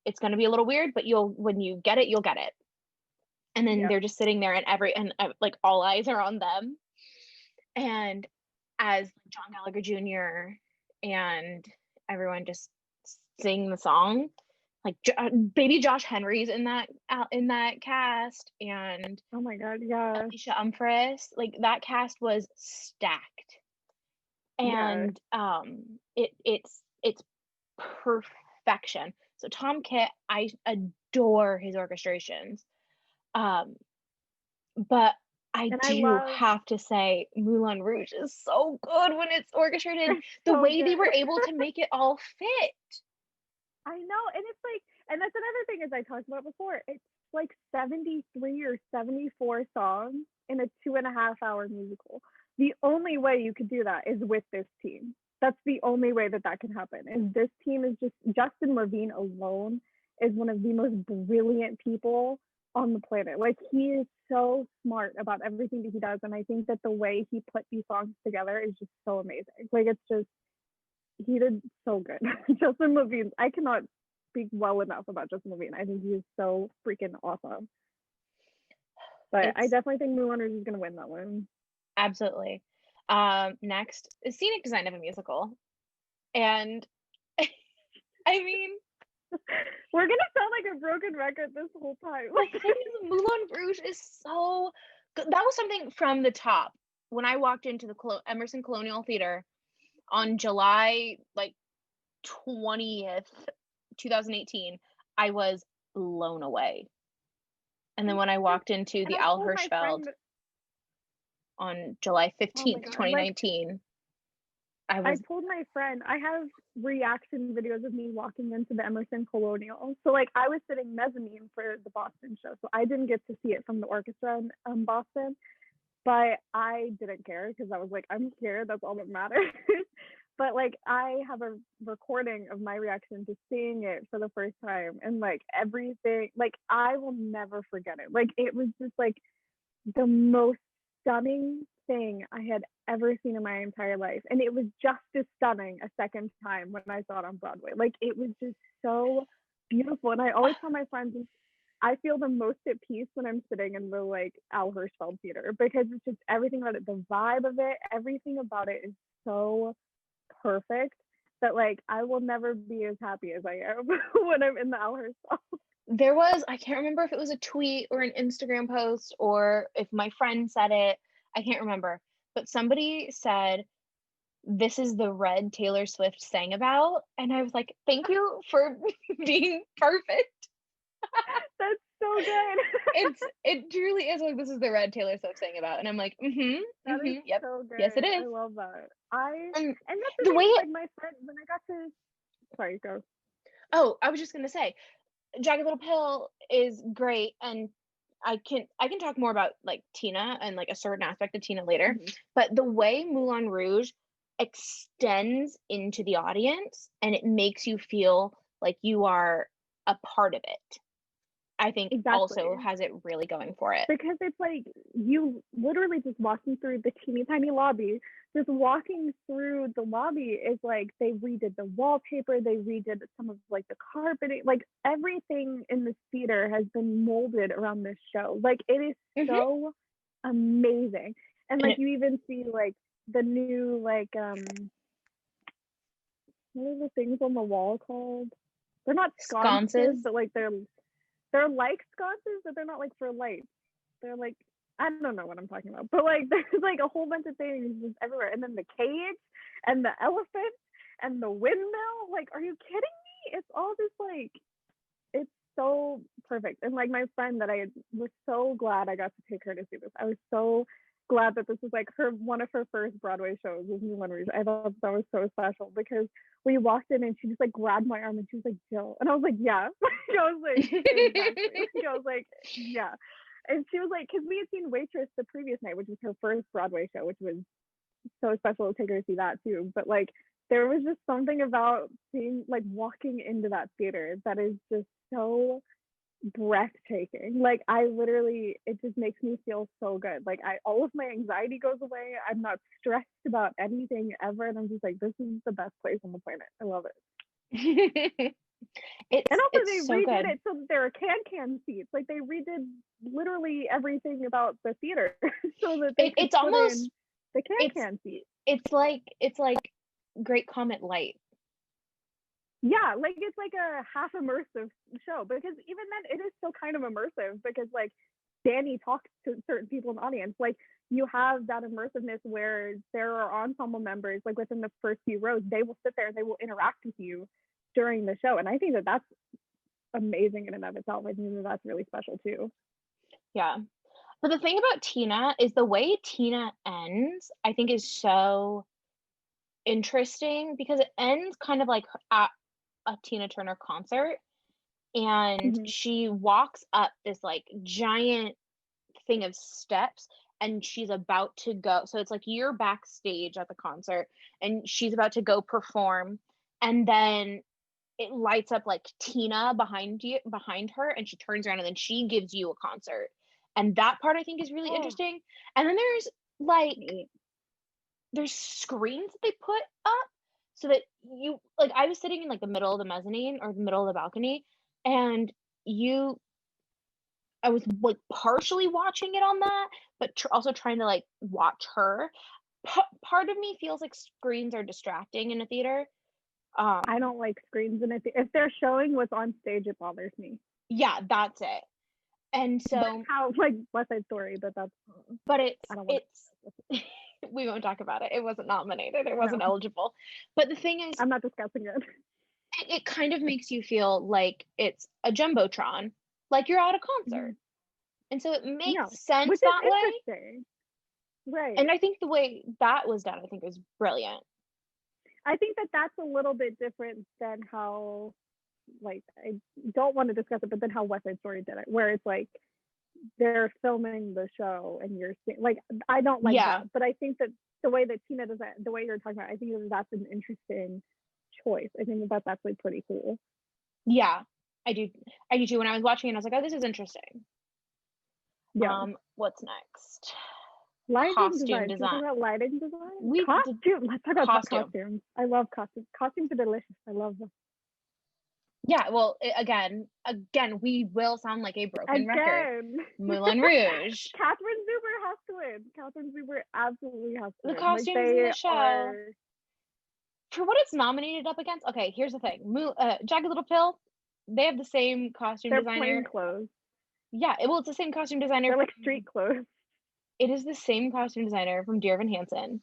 "It's going to be a little weird, but when you get it, you'll get it." And then Yep. they're just sitting there, and like all eyes are on them, and as John Gallagher Jr. and everyone just sing the song. Like baby Josh Henry's in that cast, and Oh my god, yeah. Alicia Umphris. Like that cast was stacked, Yeah. and it's perfection. So Tom Kitt, I adore his orchestrations, um, but I And I do love have to say Moulin Rouge is so good when it's orchestrated. it's The so way they good. were able to make it all fit. I know, and it's like, and that's another thing as I talked about before. It's like 73 or 74 songs in a 2.5 hour musical. The only way you could do that is with this team. That's the only way that that can happen. And this team is just Justin Levine alone is one of the most brilliant people on the planet. Like he is so smart about everything that he does, and I think that the way he put these songs together is just so amazing. Like it's just he did so good. Justin Levine, I cannot speak well enough about Justin Levine. I think he is so freaking awesome. But I It's definitely think Moulin Rouge is going to win that one. absolutely. Next is scenic design of a musical. And I mean, We're going to sound like a broken record this whole time. the thing is, Moulin Rouge is so good. That was something from the top. When I walked into the Emerson Colonial Theater on July like 20th, 2018, I was blown away. And then when I walked into And the I Al told my Hirschfeld friend, on July oh my 15th, God, like 2019, I I was told my friend, I have reaction videos of me walking into the Emerson Colonial. So like I was sitting mezzanine for the Boston show. So I didn't get to see it from the orchestra in Boston. But I didn't care because I was like, I'm scared. That's all that matters. But like, I have a recording of my reaction to seeing it for the first time, and like everything, like I will never forget it. Like it was just like the most stunning thing I had ever seen in my entire life, and it was just as stunning a second time when I saw it on Broadway. Like it was just so beautiful, and I always tell my friends I feel the most at peace when I'm sitting in the like Al Hirschfeld theater because it's just everything about it, the vibe of it, everything about it is so perfect that like I will never be as happy as I am when I'm in the Al Hirschfeld. I can't remember if it was a tweet or an Instagram post or if my friend said it. I can't remember. But somebody said, "This is the red Taylor Swift sang about." And I was like, thank you for being perfect. That's so good. It truly is like, this is the red Taylor Swift sang about. And I'm like, That is yep, so yes, it good. is. I love that. And And that's the the thing way is it, like my friend when I got to sorry, go. oh, I was just gonna say, Jagged Little Pill is great, and I can talk more about like Tina and like a certain aspect of Tina later, Mm-hmm. but the way Moulin Rouge extends into the audience and it makes you feel like you are a part of it, I think Exactly. also has it really going for it. Because it's like you literally just walking through the teeny tiny lobby. Just walking through the lobby is like they redid the wallpaper, they redid some of like the carpeting, like everything in this theater has been molded around this show. Like it is Hmm. so amazing. And And like you even see like the new like what are the things on the wall called? They're not sconces, sconces. but like they're like sconces, but they're not like for lights. They're like I don't know what I'm talking about, but like there's like a whole bunch of things just everywhere, and then the cage and the elephant and the windmill. Like, are you kidding me? It's all just like it's so perfect. And like my friend that I was so glad I got to take her to see this. I was so glad that this is like one of her first Broadway shows was Moulin Rouge. I thought that was so special because we walked in and she just like grabbed my arm and she was like, Jill. And I was like, yeah. I was like, exactly. I was like, yeah. And she was like, because we had seen Waitress the previous night, which was her first Broadway show, which was so special to take her to see that too. But like, there was just something about being like walking into that theater that is just so breathtaking. Like I literally, it just makes me feel so good. Like all of my anxiety goes away. I'm not stressed about anything ever, and I'm just like, this is the best place on the planet. I love it. And also they so redid good. it so that there are can seats. Like they redid literally everything about the theater so that they could It's put almost in the can seats. It's like Great Comet Light. Yeah, like it's like a half immersive show because even then it is still kind of immersive because like Danny talks to certain people in the audience. Like you have that immersiveness where there are ensemble members like within the first few rows, they will sit there and they will interact with you during the show. And I think that that's amazing in and of itself. I think that that's really special too. Yeah. But the thing about Tina is the way Tina ends, I think is so interesting because it ends kind of like at a Tina Turner concert and she walks up this like giant thing of steps and she's about to go, so it's like you're backstage at the concert and she's about to go perform and then it lights up like Tina behind her and she turns around and then she gives you a concert, and that part I think is really interesting. And then there's screens that they put up so that you like, I was sitting in like the middle of the mezzanine or the middle of the balcony and I was like partially watching it on that, but also trying to like watch her. Part of me feels like screens are distracting in a theater. I don't like screens in it. If they're showing what's on stage, it bothers me. Yeah, that's it. And so but how like West Side Story, but it's we won't talk about it. It wasn't nominated. It wasn't eligible. But the thing is, I'm not discussing it. It kind of makes you feel like it's a jumbotron, like you're at a concert, and so it makes sense which that is way. Interesting. Right. And I think the way that was done, I think, was brilliant. I think that that's a little bit different than how, like, I don't want to discuss it, but then how West Side Story did it, where it's like they're filming the show and you're seeing, like, I don't like that, but I think that the way that Tina does it, the way you're talking about, I think that that's an interesting choice. I think that that's actually pretty cool. Yeah, I do too. When I was watching it, I was like, oh, this is interesting. Yeah. What's next? Lighting costume design. Talk about lighting design. Let's talk about costumes. I love costumes. Costumes are delicious. I love them. Yeah, well, again, we will sound like a broken record. Moulin Rouge. Catherine Zuber has to win. Catherine Zuber absolutely has to win. The costumes in the show. For what it's nominated up against, okay, here's the thing. Jagged Little Pill, they have the same costume designer. They're plain clothes. Yeah, it's the same costume designer. They're like street clothes. It is the same costume designer from Dear Evan Hansen,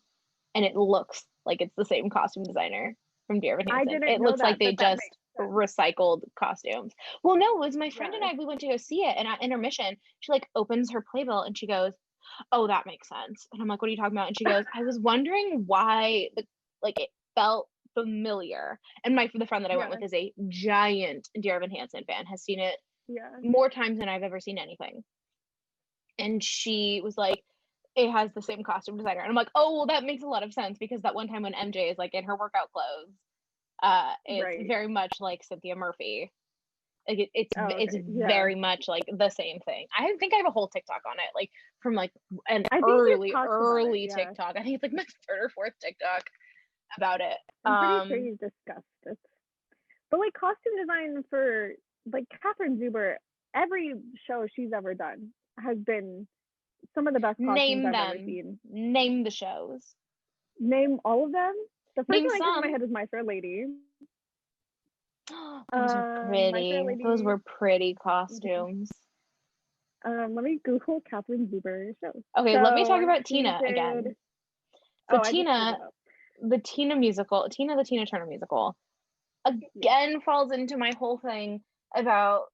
and it looks like it's the same costume designer from Dear Evan Hansen. It looks like they just recycled costumes. Well, no, it was my friend and I. We went to go see it, and at intermission, she like opens her playbill and she goes, "Oh, that makes sense." And I'm like, "What are you talking about?" And she goes, "I was wondering why it felt familiar." And the friend that I went with is a giant Dear Evan Hansen fan, has seen it more times than I've ever seen anything. And she was like, it has the same costume designer. And I'm like, oh, well, that makes a lot of sense because that one time when MJ is like in her workout clothes, it's very much like Cynthia Murphy. Like it's very much like the same thing. I think I have a whole TikTok on it, like from like an early TikTok. I think it's like my third or fourth TikTok about it. I'm pretty sure you discussed it. But like costume design for like Catherine Zuber, every show she's ever done has been some of the best costumes I've ever seen. Name the shows. Name all of them? The first one that comes to my head is My Fair Lady. Those are pretty. Those were pretty costumes. Let me Google Catherine Zuber shows. Okay, let me talk about Tina again. So Tina, the Tina musical, the Tina Turner musical, again falls into my whole thing about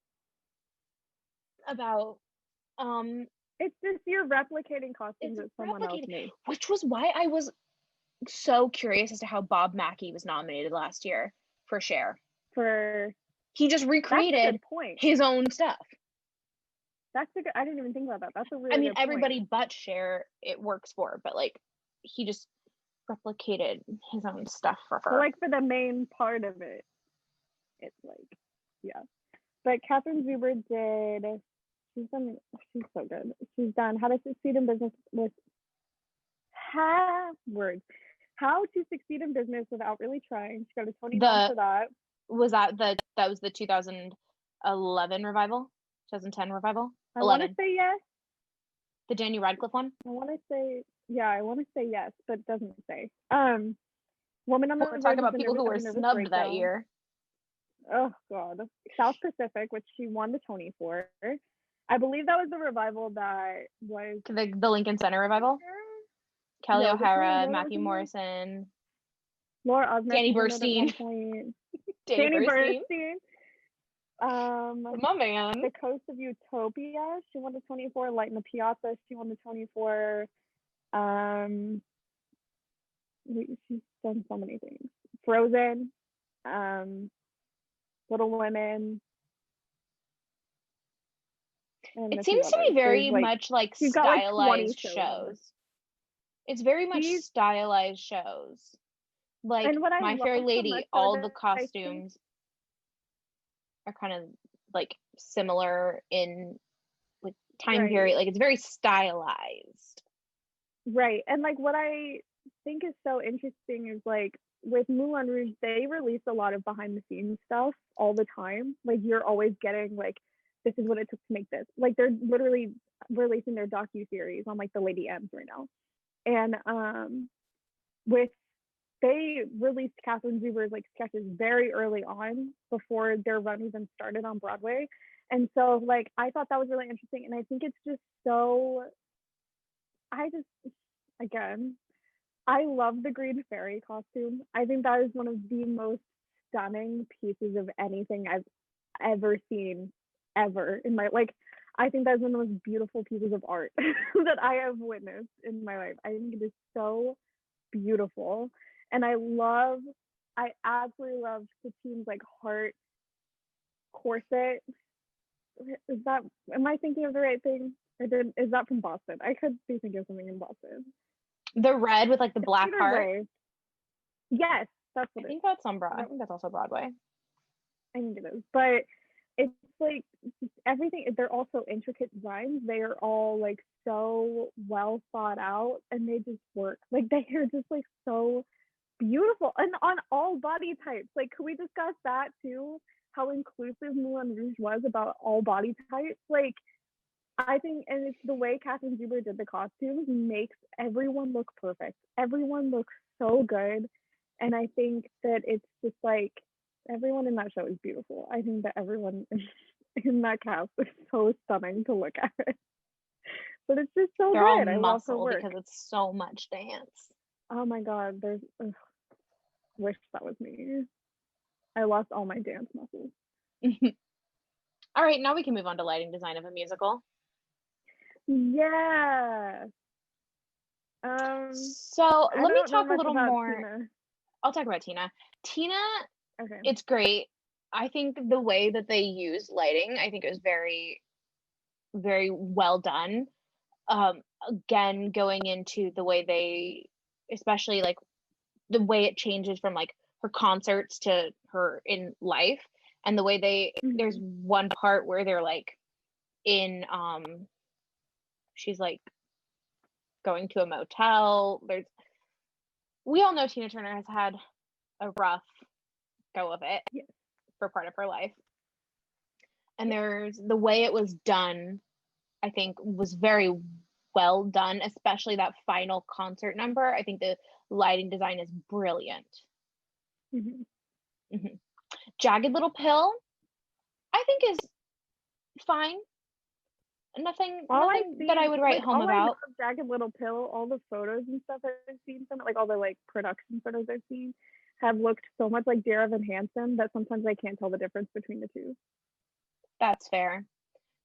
It's just you're replicating costumes It's that someone else replicating, made. which was why I was so curious as to how Bob Mackie was nominated last year for Cher. He just That's a recreated good point. his own stuff. I didn't even think about that. That's a really I mean, good point. everybody but Cher it works for, but like he just replicated his own stuff for her. So, like for the main part of it, it's like, yeah. But Catherine Zuber she's so good. She's done How to Succeed in Business with How to Succeed in Business Without Really Trying. She got a Tony for that. That was the 2011 revival? 2010 revival? I want to say yes. The Daniel Radcliffe one? I want to say yes, but it doesn't say. Woman on the We're talking about people who were snubbed that year. Oh God. South Pacific, which she won the Tony for. I believe that was the revival that was the Lincoln Center revival. Kelly O'Hara, Matthew Morrison, Laura Osmer, Danny Burstein. Danny Burstein. My man. The Coast of Utopia. She won the Tony for. Light in the Piazza. She won the Tony for. She's done so many things. Frozen. Little Women. It seems to be very much like stylized shows. It's very much stylized shows. Like My Fair Lady, all the costumes are kind of like similar in like time period. Like it's very stylized. Right. And like what I think is so interesting is like with Moulin Rouge, they release a lot of behind the scenes stuff all the time. Like you're always getting like, this is what it took to make this. Like they're literally releasing their docu-series on like the Lady M's right now. And they released Catherine Zuber's like sketches very early on before their run even started on Broadway. And so like I thought that was really interesting. And I think it's just so I love the Green Fairy costume. I think that is one of the most stunning pieces of anything I've ever seen ever in my I think that's one of the most beautiful pieces of art that I have witnessed in my life. I think it is so beautiful. And I absolutely love Satine's like heart corset. Am I thinking of the right thing? Is that from Boston? I could be thinking of something in Boston. The red with like the black heart. Yes, that's what I think that's on Broadway. I think that's also Broadway. I think it is. But it's like everything, they're also intricate designs. They are all like so well thought out and they just work. Like they are just like so beautiful and on all body types. Like could we discuss that too? How inclusive Moulin Rouge was about all body types. Like I think, and it's the way Catherine Zuber did the costumes makes everyone look perfect. Everyone looks so good. And I think that it's just like everyone in that show is beautiful. I think that everyone in that cast is so stunning to look at. But it's just so They're good. All I love her work because it's so much dance. Oh my God, wish that was me. I lost all my dance muscles. All right, now we can move on to lighting design of a musical. Yeah. So let me talk a little more. Tina. I'll talk about Tina. Tina, okay. It's great. I think the way that they use lighting, I think it was very, very well done. Again, going into the way they, especially like the way it changes from like her concerts to her in life, and the way there's one part where they're like in she's like going to a motel. We all know Tina Turner has had a rough go of it for part of her life. And there's the way it was done, I think was very well done, especially that final concert number. I think the lighting design is brilliant. Jagged Little Pill, I think is fine. Nothing that I would write home about. Jagged Little Pill, all the photos and stuff I've seen from it, like all the like production photos I've seen, have looked so much like Dear Evan Hansen that sometimes I can't tell the difference between the two. That's fair.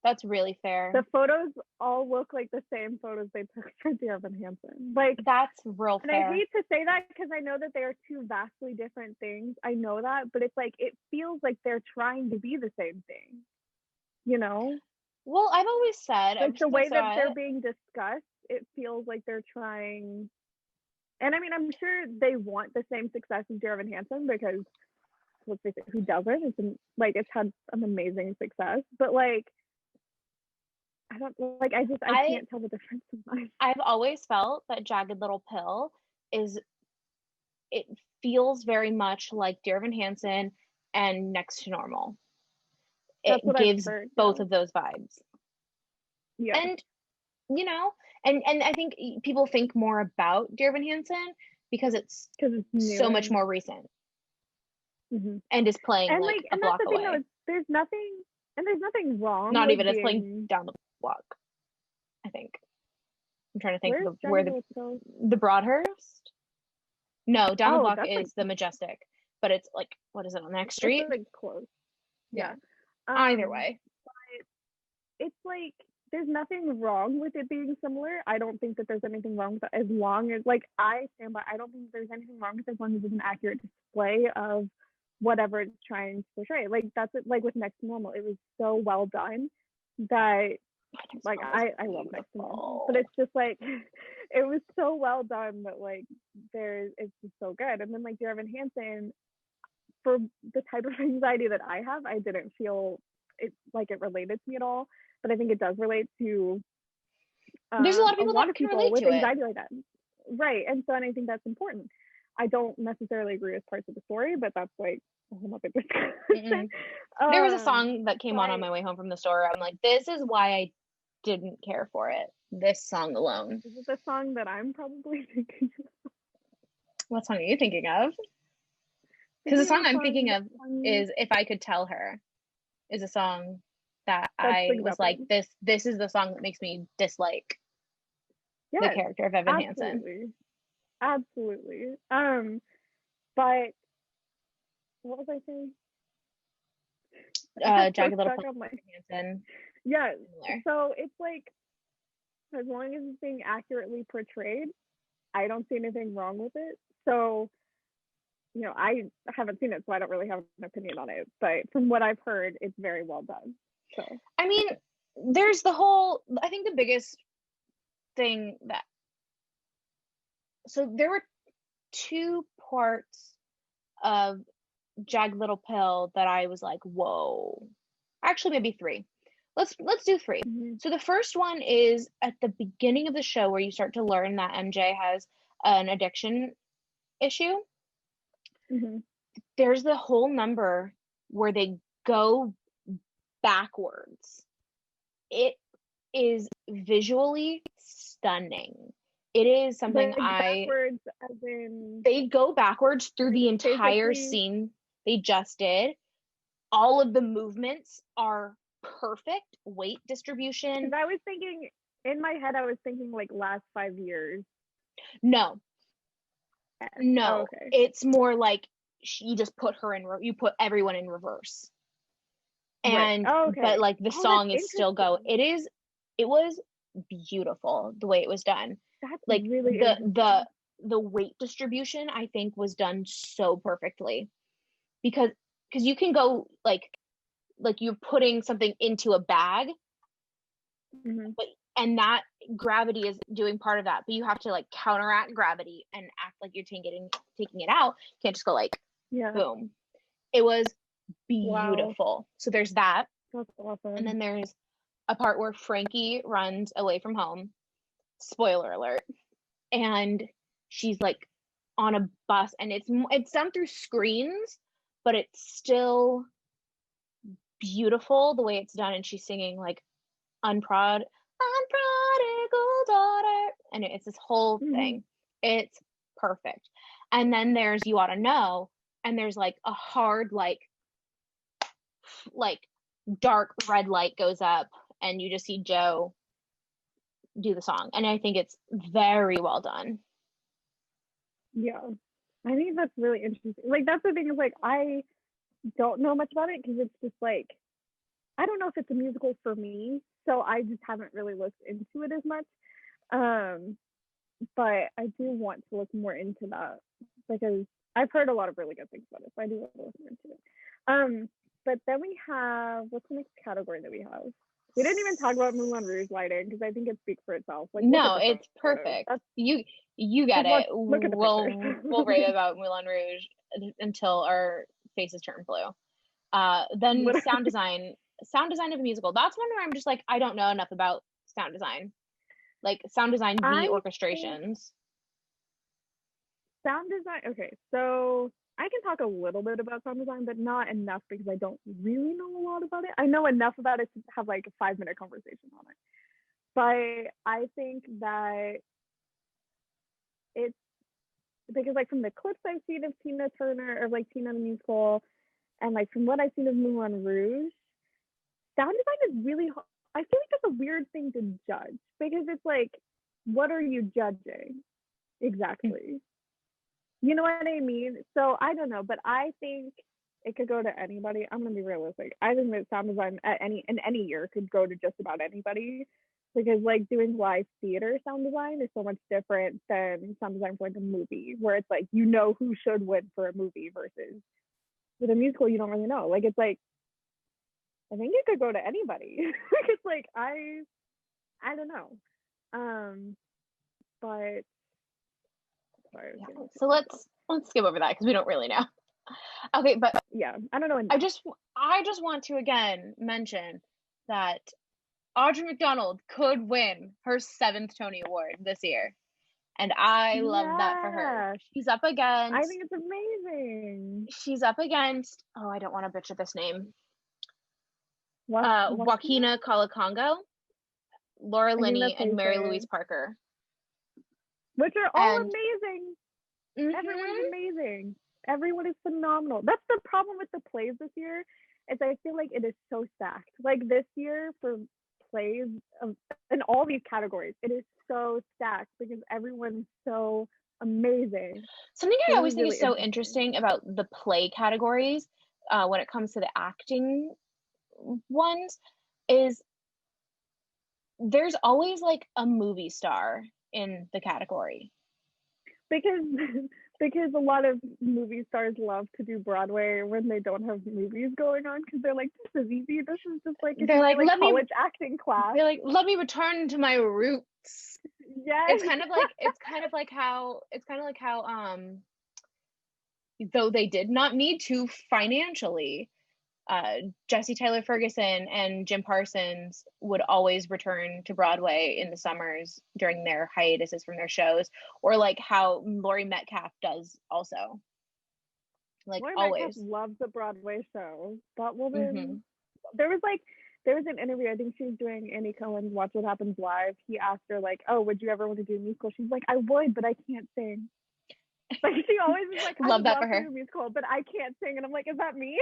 That's really fair. The photos all look like the same photos they took for Dear Evan Hansen. Like, That's real and fair. I hate to say that because I know that they are two vastly different things. I know that, but it's like it feels like they're trying to be the same thing. You know? Well, I've always said, Like the way that they're being discussed, it feels like they're trying. And I mean, I'm sure they want the same success as Dear Evan Hansen because let's face it, who doesn't? It's had an amazing success, but like I don't like. I can't tell the difference in mine. I've always felt that Jagged Little Pill it feels very much like Dear Evan Hansen and Next to Normal. It gives both of those vibes. Yeah. And you know, and I think people think more about Dear Evan Hansen because it's so much more recent. Mm-hmm. And is playing and like a block away. Though, there's nothing wrong. Not even it's playing down the block. I think. I'm trying to think of where the Broadhurst. No, down the block is the Majestic, but it's like what is it on the next street? It's like close. Yeah. Either way, but it's like there's nothing wrong with it being similar. I don't think that there's anything wrong with it as long as like I stand by. I don't think there's anything wrong with it as long as it's an accurate display of whatever it's trying to portray. Like that's it. Like with Next to Normal, it was so well done that like I love Next to Normal, but it's just like it was so well done that like it's just so good. And then like Dear Evan Hansen, for the type of anxiety that I have, I didn't feel it like it related to me at all. But I think it does relate to there's a lot of people that can relate with to anxiety like that, right? And so, and I think that's important. I don't necessarily agree with parts of the story, but that's like a whole other discussion. There was a song that came on my way home from the store. I'm like, this is why I didn't care for it. This song alone. Is it the song that I'm probably thinking of? What song are you thinking of? Because the song I'm thinking of is If I Could Tell Her, is a song that I was like, this is the song that makes me dislike the character of Evan Hansen. Absolutely. But what was I saying? Jagged Little Pill Hansen. Yeah. So it's like as long as it's being accurately portrayed, I don't see anything wrong with it. So, you know, I haven't seen it, so I don't really have an opinion on it. But from what I've heard, it's very well done. So I mean, there's the whole. I think the biggest thing that. So there were 2 parts of Jagged Little Pill that I was like, whoa. Actually, maybe 3. Let's do 3. Mm-hmm. So the first one is at the beginning of the show where you start to learn that MJ has an addiction issue. Mm-hmm. There's the whole number where they go backwards. It is visually stunning. It is something backwards as in they go backwards through the entire scene they just did. All of the movements are perfect weight distribution. Because I was thinking in my head, I was thinking like last 5 years. No. Oh, okay. It's more like you just put you put everyone in reverse. And but like the song is still go. It was beautiful the way it was done. That's like really the weight distribution I think was done so perfectly because you can go like you're putting something into a bag, mm-hmm. and that gravity is doing part of that, but you have to like counteract gravity and act like you're taking it out. You can't just go like boom. It was beautiful. Wow. So there's that. That's awesome. And then there's a part where Frankie runs away from home. Spoiler alert. And she's like on a bus, and it's done through screens, but it's still beautiful the way it's done. And she's singing like unprodigal daughter, and it's this whole thing. It's perfect. And then there's You Oughta Know, and there's like a hard like dark red light goes up, and you just see Joe do the song, and I think it's very well done. Yeah, I think that's really interesting. Like that's the thing is like I don't know much about it because it's just like I don't know if it's a musical for me, so I just haven't really looked into it as much. Um, but I do want to look more into that because I've heard a lot of really good things about it. So I do want to look more into it. But then we have, what's the next category that we have? We didn't even talk about Moulin Rouge lighting because I think it speaks for itself. Like, look at No, the it's photos. perfect. That's You get just it. look at the pictures. We'll rave about Moulin Rouge until our faces turn blue. Then Literally. sound design of a musical. That's one where I'm just like, I don't know enough about sound design. Like sound design v I think orchestrations. sound design. Okay, so I can talk a little bit about sound design, but not enough because I don't really know a lot about it. I know enough about it to have like a 5 minute conversation on it. But I think that it's because like from the clips I've seen of Tina Turner or like Tina the musical, and like from what I've seen of Moulin Rouge, sound design is really. I feel like that's a weird thing to judge because it's like, what are you judging exactly? You know what I mean? So I don't know, but I think it could go to anybody. I'm gonna be realistic. I think that sound design at any year could go to just about anybody because like doing live theater sound design is so much different than sound design for like a movie where it's like you know who should win for a movie versus with a musical you don't really know. Like it's like I think it could go to anybody. It's like I don't know. But sorry, Yeah. So let's skip over that because we don't really know. Okay, but yeah, I don't know I enough. just want to again mention that Audra McDonald could win her 7th Tony Award this year. And I love that for her. Yeah, She's up I against think it's amazing. oh, I don't want to butcher this name. Joaquina? Joaquina Kalukango, Laura I think Linney, that's how and you Mary say it. Louise Parker. Which are all And amazing. Everyone's mm-hmm. amazing. Everyone is phenomenal. That's the problem with the plays this year, is I feel like it is so stacked. Like this year for plays in all these categories, it is so stacked because everyone's so amazing. Something I So this always is think really is so interesting. interesting about the play categories when it comes to the acting ones is there's always like a movie star in the category. Because because a lot of movie stars love to do Broadway when they don't have movies going on because they're like, this is easy. This is just like in They're my like, like college acting class. let me return to my roots. Yes. It's kind of like how though they did not need to financially, Jesse Tyler Ferguson and Jim Parsons would always return to Broadway in the summers during their hiatuses from their shows, or like how Laurie Metcalf does also. Like Laurie Metcalf always. loves the Broadway show. That Mm-hmm. woman. There was an interview. I think she was doing Andy Cohen's Watch What Happens Live. He asked her like, "Oh, would you ever want to do a musical?" She's like, "I would, but I can't sing." Like she always is like, "I Love would that love for to her. do a musical, but I can't sing." And I'm like, "Is that me?"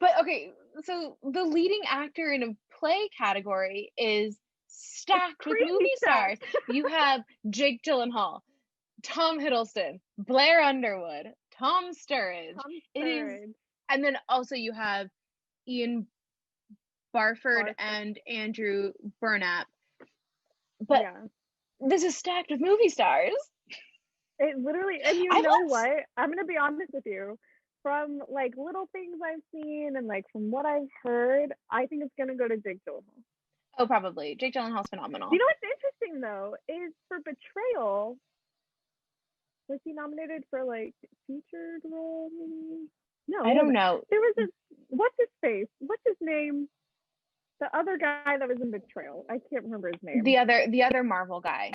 But okay, so the leading actor in a play category is It's stacked with crazy movie stars. stacked. You have Jake Gyllenhaal, Tom Hiddleston, Blair Underwood, Tom Sturridge. Tom It is, Sturridge. and then also you have Ian Barford Barford. and Andrew Burnap. But Yeah. this is stacked with movie stars. It literally, and you I know want, what? I'm gonna be honest with you. From like little things I've seen and like from what I've heard, I think it's gonna go to Jake Gyllenhaal. oh, probably. Jake Gyllenhaal's You phenomenal. know what's interesting though is for Betrayal, was he nominated for like featured role? Maybe? No, I he don't wasn't. know. There was this. What's his face? What's his name? The other guy that was in Betrayal. I can't remember his name. The other Marvel guy.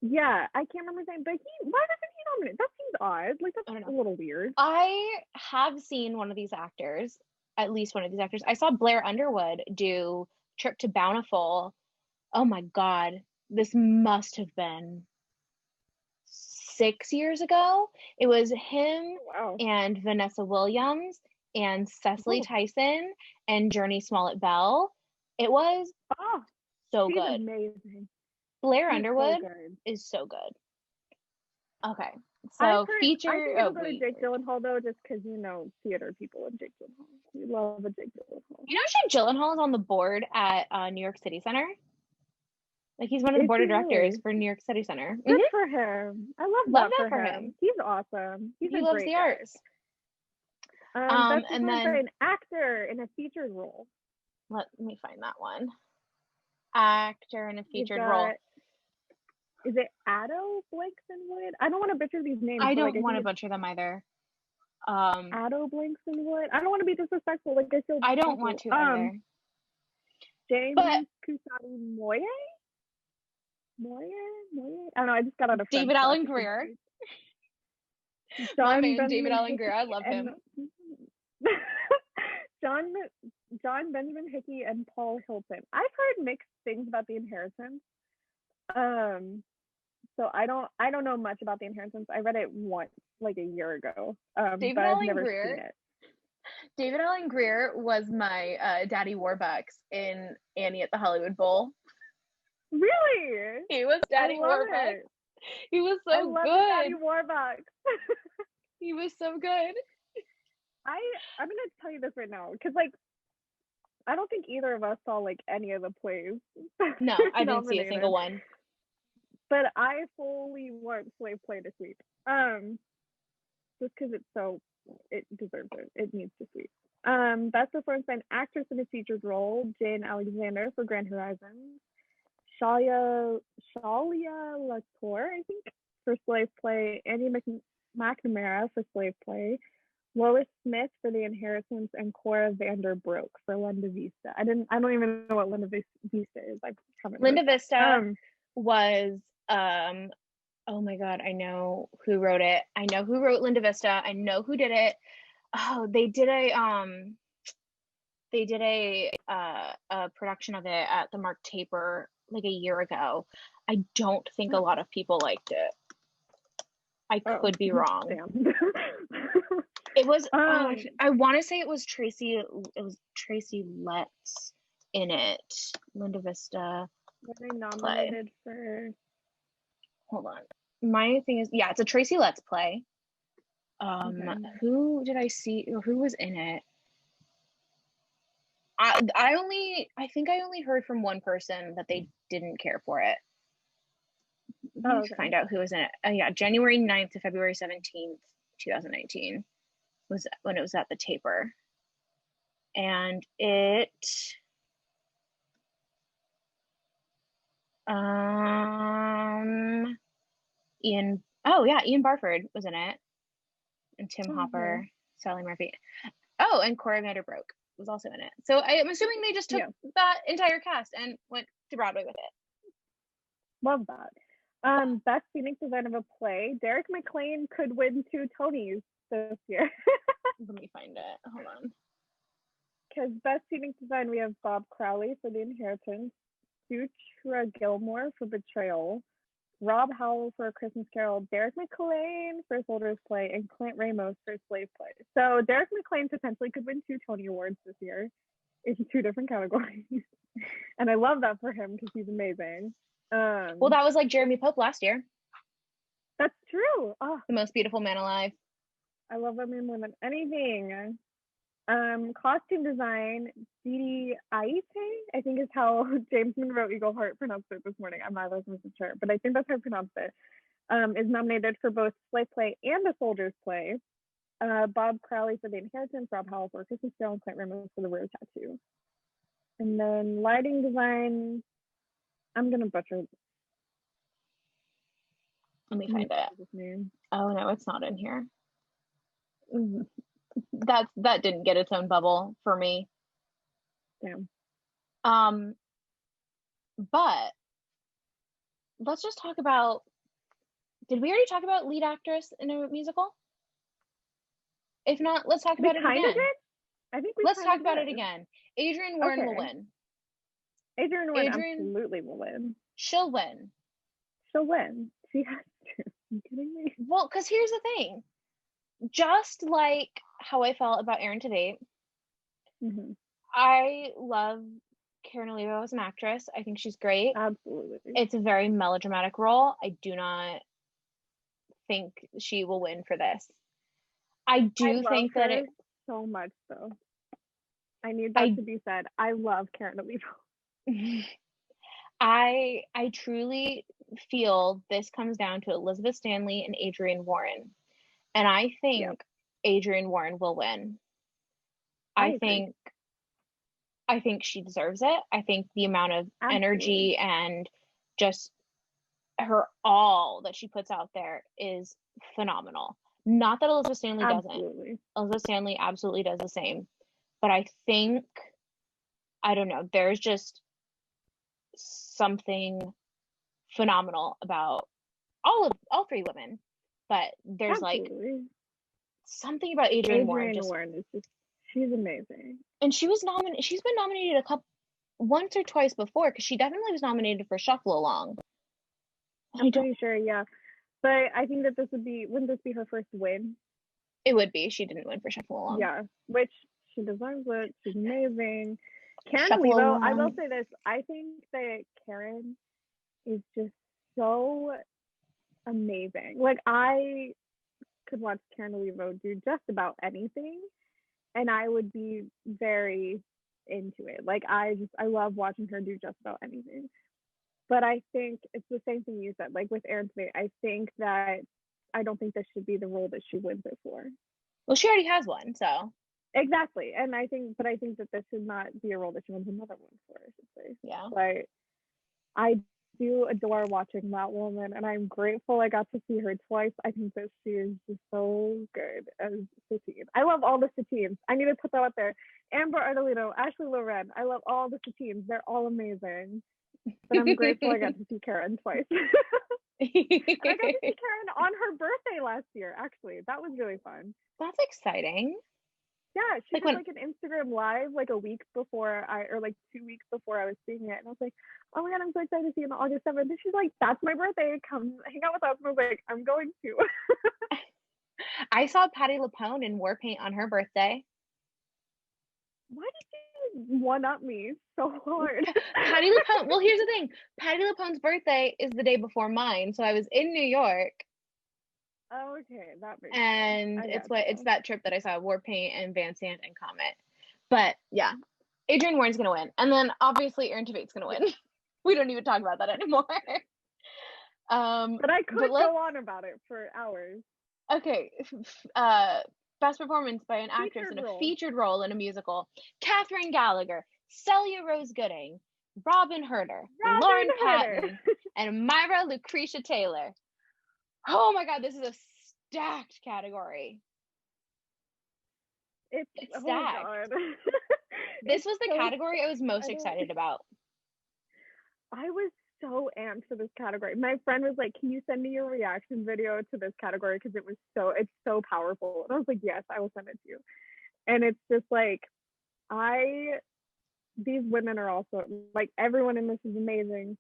Yeah, I can't remember his name. But why wasn't he nominated? That seems odd. Like I don't that's a know. little weird. I have seen one of these actors, at least one of these actors. I saw Blair Underwood do Trip to Bountiful. Oh my God. This must have been 6 years ago. It was him Wow. and Vanessa Williams and Cecily Oh, Tyson and Journey Smollett Bell. It was oh, so she's good. amazing. Blair She's so Underwood good. is so good. Okay. So I think it'll go to wait. Jake Gyllenhaal though, just because theater people and Jake Gyllenhaal. We love a Jake Gyllenhaal. Jake Gyllenhaal is on the board at New York City Center. Like he's one of the Is board he of directors really? for New York City Center. Good for him. I love that for him. He's awesome. He's He a loves great the guy. arts. That's And then an actor in a featured role. let me find that one. Actor in a featured role. Is it Addo Blankson-Wood? I don't want to butcher these names. I don't want to butcher them either. Addo Blankson-Wood. I don't want to be disrespectful. Like I don't want to either. James Kusati Moye? I don't know. I just got out of David Alan Grier. David Alan Grier. I love him. John Benjamin Hickey and Paul Hilton. I've heard mixed things about The Inheritance. So I don't know much about The Inheritance. I read it once, like a year ago. But I've never seen it. David Alan Grier was my Daddy Warbucks in Annie at the Hollywood Bowl. Really? He was Daddy Warbucks. He was so good. Daddy Warbucks. He was so good. I'm gonna tell you this right now, because like I don't think either of us saw like any of the plays. No, I didn't see a single one. But I fully want Slave Play to sweep. Just because it deserves it. It needs to sweep. Best performance by an actress in a featured role: Jane Alexander for Grand Horizons, Shalia Latour, I think, for Slave Play, Annie McNamara for Slave Play, Lois Smith for The Inheritance, and Cora Vanderbroek for Linda Vista. I don't even know what Linda Vista is. Linda Vista was oh my god, I know who wrote it. I know who wrote Linda Vista. I know who did it. Oh, they did a production of it at the Mark Taper like a year ago. I don't think a lot of people liked it. I could be wrong. It was I want to say it was Tracy Letts in it. Linda Vista. Were they nominated for? Hold on. My thing is, yeah, it's a Tracy Letts play. Who did I see? Who was in it? I think I only heard from one person that they didn't care for it. Let's find out who was in it. Yeah, January 9th to February 17th, 2019 was when it was at the Taper. And it Ian Barford was in it, and Tim Hopper, Sally Murphy. Oh, and Cora Vanderbroek was also in it. So I'm assuming they just took that entire cast and went to Broadway with it. Love that. Best scenic design of a play. Derek McLean could win 2 Tonys this year. Let me find it. Hold on. Because best scenic design, we have Bob Crowley for The Inheritance, Sutra Gilmore for Betrayal, Rob Howell for A Christmas Carol, Derek McLean for Soldier's Play, and Clint Ramos for Slave Play. So Derek McLean potentially could win 2 Tony Awards this year in 2 different categories. And I love that for him because he's amazing. Well, that was like Jeremy Pope last year. That's true. Oh, The Most Beautiful Man Alive. I love him more than anything. Costume design, Didi Aite, I think is how James Monroe Eagleheart pronounced it this morning. I'm not 100% sure, but I think that's how I pronounced it. Is nominated for both Slave Play and The Soldier's Play. Bob Crowley for The Inheritance, Rob Howell for Christmas Carol, and Clint Ramos for The Rose Tattoo. And then lighting design, I'm gonna butcher. Let me find it. Oh no, it's not in here. That didn't get its own bubble for me. Damn. But let's just talk about. Did we already talk about lead actress in a musical? If not, let's talk about it again. I think let's talk about it again. Adrienne Warren will win. Adrienne Warren absolutely will win. She'll win. She has to. Are you kidding me? Well, because here's the thing. Just like how I felt about Erin Tveit, I love Karen Olivo as an actress. I think she's great. Absolutely. It's a very melodramatic role. I do not think she will win for this. I I do love think that her it. so much, though. I need that to be said. I love Karen Olivo. I truly feel this comes down to Elizabeth Stanley and Adrienne Warren. And I Yep, think Adrienne Warren will win. I I agree. think I think she deserves it. I think the amount of Absolutely. energy and just her all that she puts out there is phenomenal. Not that Elizabeth Stanley doesn't. Absolutely. Elizabeth Stanley absolutely does the same. But I think, I don't know, there's just something phenomenal about all three women. But there's like Absolutely. something about Adrienne Warren Adrienne just, Warren is just, she's amazing. and she's been nominated once or twice before, because she definitely was nominated for Shuffle Along. I'm pretty sure, yeah. But I think that wouldn't this be her first win? It would be. She didn't win for Shuffle Along. Yeah, which she deserves it. She's amazing. Karen Shuffle Olivo, I will Along. say this. I think that Karen is just so amazing. Like, I could watch Karen Olivo do just about anything, and I would be very into it. Like, I love watching her do just about anything. But I think it's the same thing you said. Like with Erin Tveit, I think that I don't think this should be the role that she wins it for. Well, she already has one, so Exactly. And I think that this should not be a role that she wins another one for, I should say. yeah. But I do adore watching that woman, and I'm grateful I got to see her twice. I think that she is just so good as Satine. I love all the Satines. I need to put that out there. Amber Ardolino, Ashley Loren. I love all the Satines. They're all amazing. But I'm grateful I got to see Karen twice. And I got to see Karen on her birthday last year, actually. That was really fun. That's exciting. Yeah, she Like did when like an Instagram live like a week before or like 2 weeks before I was seeing it. And I was like, oh my God, I'm so excited to see you on August 7th. And she's like, that's my birthday. Come hang out with us. And I was like, I'm going to. I saw Patti LuPone in war paint on her birthday. Why did you one up me so hard? Patti LuPone. Well, here's the thing. Patti LuPone's birthday is the day before mine, so I was in New York, Oh, okay, that makes and sense. it's that trip that I saw war paint and Van Sant and Comet. But yeah, Adrienne Warren's gonna win, and then obviously Erin Tveit's gonna win. We don't even talk about that anymore. But I could let's go on about it for hours. okay. Best performance by an actress in a featured role in a musical: Kathryn Gallagher, Celia Rose Gooding, Robin Herder, Lauren Patton, and Myra Lucretia Taylor. Oh my God, this is a stacked category. It's stacked. Oh God. This was the category I was most excited about. I was so amped for this category. My friend was like, can you send me your reaction video to this category? Because it's so powerful. And I was like, yes, I will send it to you. And it's just like, these women are also, like, everyone in this is amazing.